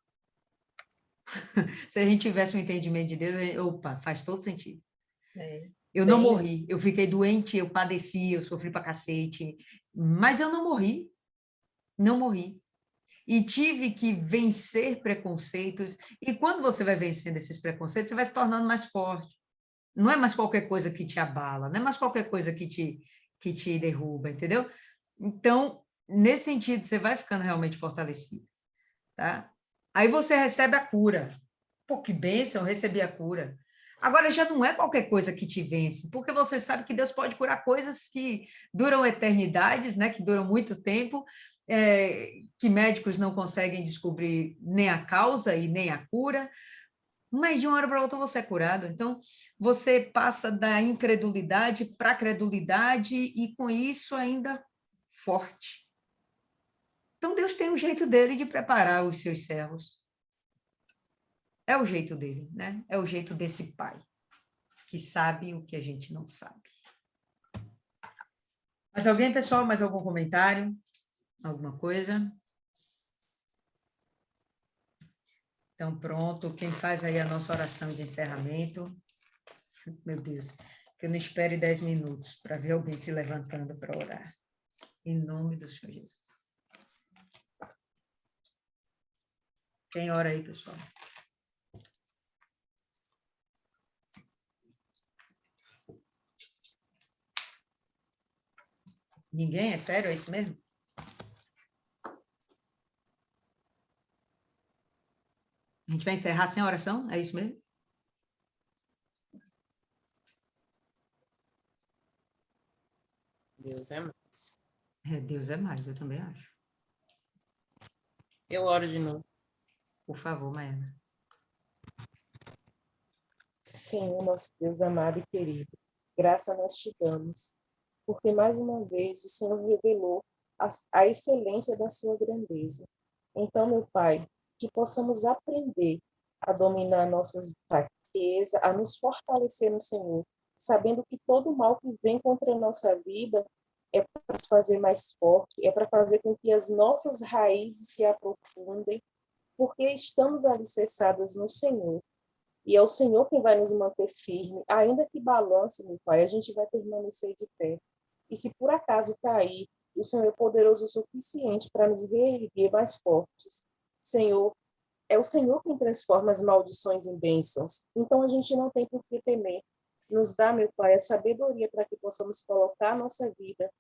Se a gente tivesse um entendimento de Deus, opa, faz todo sentido. Eu não morri, eu fiquei doente, eu padeci, eu sofri pra cacete, mas eu não morri, não morri. E tive que vencer preconceitos, e quando você vai vencendo esses preconceitos, você vai se tornando mais forte. Não é mais qualquer coisa que te abala, não é mais qualquer coisa que te derruba, entendeu? Então, nesse sentido, você vai ficando realmente fortalecido, tá? Aí você recebe a cura. Pô, que bênção, eu recebi a cura. Agora, já não é qualquer coisa que te vence, porque você sabe que Deus pode curar coisas que duram eternidades, né? Que duram muito tempo, que médicos não conseguem descobrir nem a causa e nem a cura, mas de uma hora para outra você é curado. Então, você passa da incredulidade para a credulidade e, com isso, ainda forte. Então, Deus tem um jeito dele de preparar os seus servos. É o jeito dele, né? É o jeito desse pai, que sabe o que a gente não sabe. Mais alguém, pessoal? Mais algum comentário? Alguma coisa? Então, pronto. Quem faz aí a nossa oração de encerramento? Meu Deus, que eu não espere 10 minutos para ver alguém se levantando para orar. Em nome do Senhor Jesus. Quem ora aí, pessoal? Ninguém? É sério? É isso mesmo? A gente vai encerrar sem oração? É isso mesmo? Deus é mais. Deus é mais, eu também acho. Eu oro de novo. Por favor, Maiana. Senhor, nosso Deus amado e querido, graça nós te damos, porque mais uma vez o Senhor revelou a excelência da sua grandeza. Então, meu Pai, que possamos aprender a dominar nossas fraquezas, a nos fortalecer no Senhor, sabendo que todo mal que vem contra a nossa vida é para nos fazer mais forte, é para fazer com que as nossas raízes se aprofundem, porque estamos alicerçadas no Senhor. E é o Senhor quem vai nos manter firme, ainda que balance, meu Pai, a gente vai permanecer de pé. E se por acaso cair, o Senhor é poderoso o suficiente para nos reerguer mais fortes. Senhor, é o Senhor quem transforma as maldições em bênçãos. Então a gente não tem por que temer. Nos dá, meu Pai, a sabedoria para que possamos colocar a nossa vida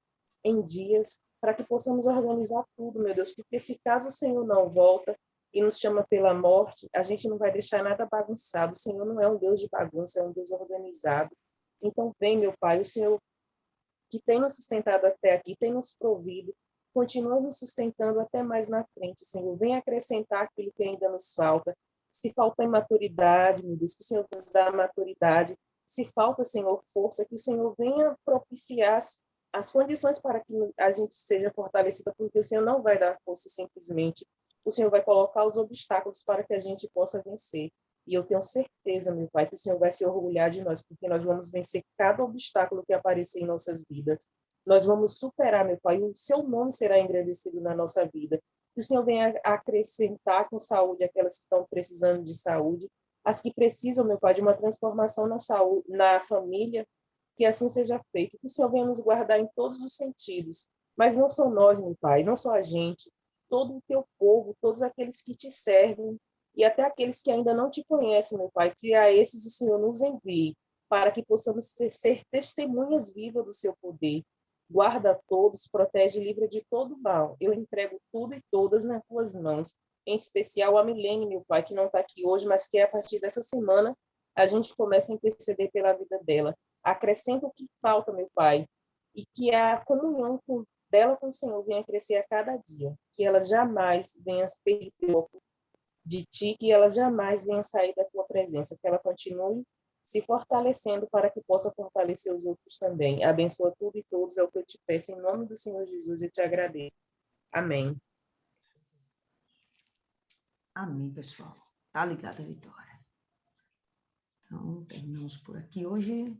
em dias, para que possamos organizar tudo, meu Deus, porque se caso o Senhor não volta e nos chama pela morte, a gente não vai deixar nada bagunçado. O Senhor não é um Deus de bagunça, é um Deus organizado. Então vem, meu Pai, o Senhor que tem nos sustentado até aqui, tem nos provido, continua nos sustentando até mais na frente, Senhor. Vem acrescentar aquilo que ainda nos falta. Se falta maturidade, meu Deus, que o Senhor nos dá maturidade. Se falta, Senhor, força, que o Senhor venha propiciar as condições para que a gente seja fortalecida, porque o Senhor não vai dar força simplesmente. O Senhor vai colocar os obstáculos para que a gente possa vencer. E eu tenho certeza, meu Pai, que o Senhor vai se orgulhar de nós, porque nós vamos vencer cada obstáculo que aparecer em nossas vidas. Nós vamos superar, meu Pai, e o seu nome será engrandecido na nossa vida. Que o Senhor venha acrescentar com saúde aquelas que estão precisando de saúde, as que precisam, meu Pai, de uma transformação na saúde, na família, que assim seja feito. Que o Senhor venha nos guardar em todos os sentidos, mas não só nós, meu Pai, não só a gente, todo o teu povo, todos aqueles que te servem, e até aqueles que ainda não te conhecem, meu Pai, que a esses o Senhor nos envie, para que possamos ser testemunhas vivas do seu poder. Guarda todos, protege e livra de todo mal. Eu entrego tudo e todas nas tuas mãos, em especial a Milene, meu Pai, que não está aqui hoje, mas que a partir dessa semana a gente começa a interceder pela vida dela. Acrescenta o que falta, meu Pai, e que a comunhão dela com o Senhor venha crescer a cada dia, que ela jamais venha perder de ti, que ela jamais venha sair da tua presença, que ela continue se fortalecendo para que possa fortalecer os outros também. Abençoa tudo e todos, é o que eu te peço, em nome do Senhor Jesus, eu te agradeço. Amém. Amém, pessoal. Tá ligado, Vitória? Então, terminamos por aqui hoje.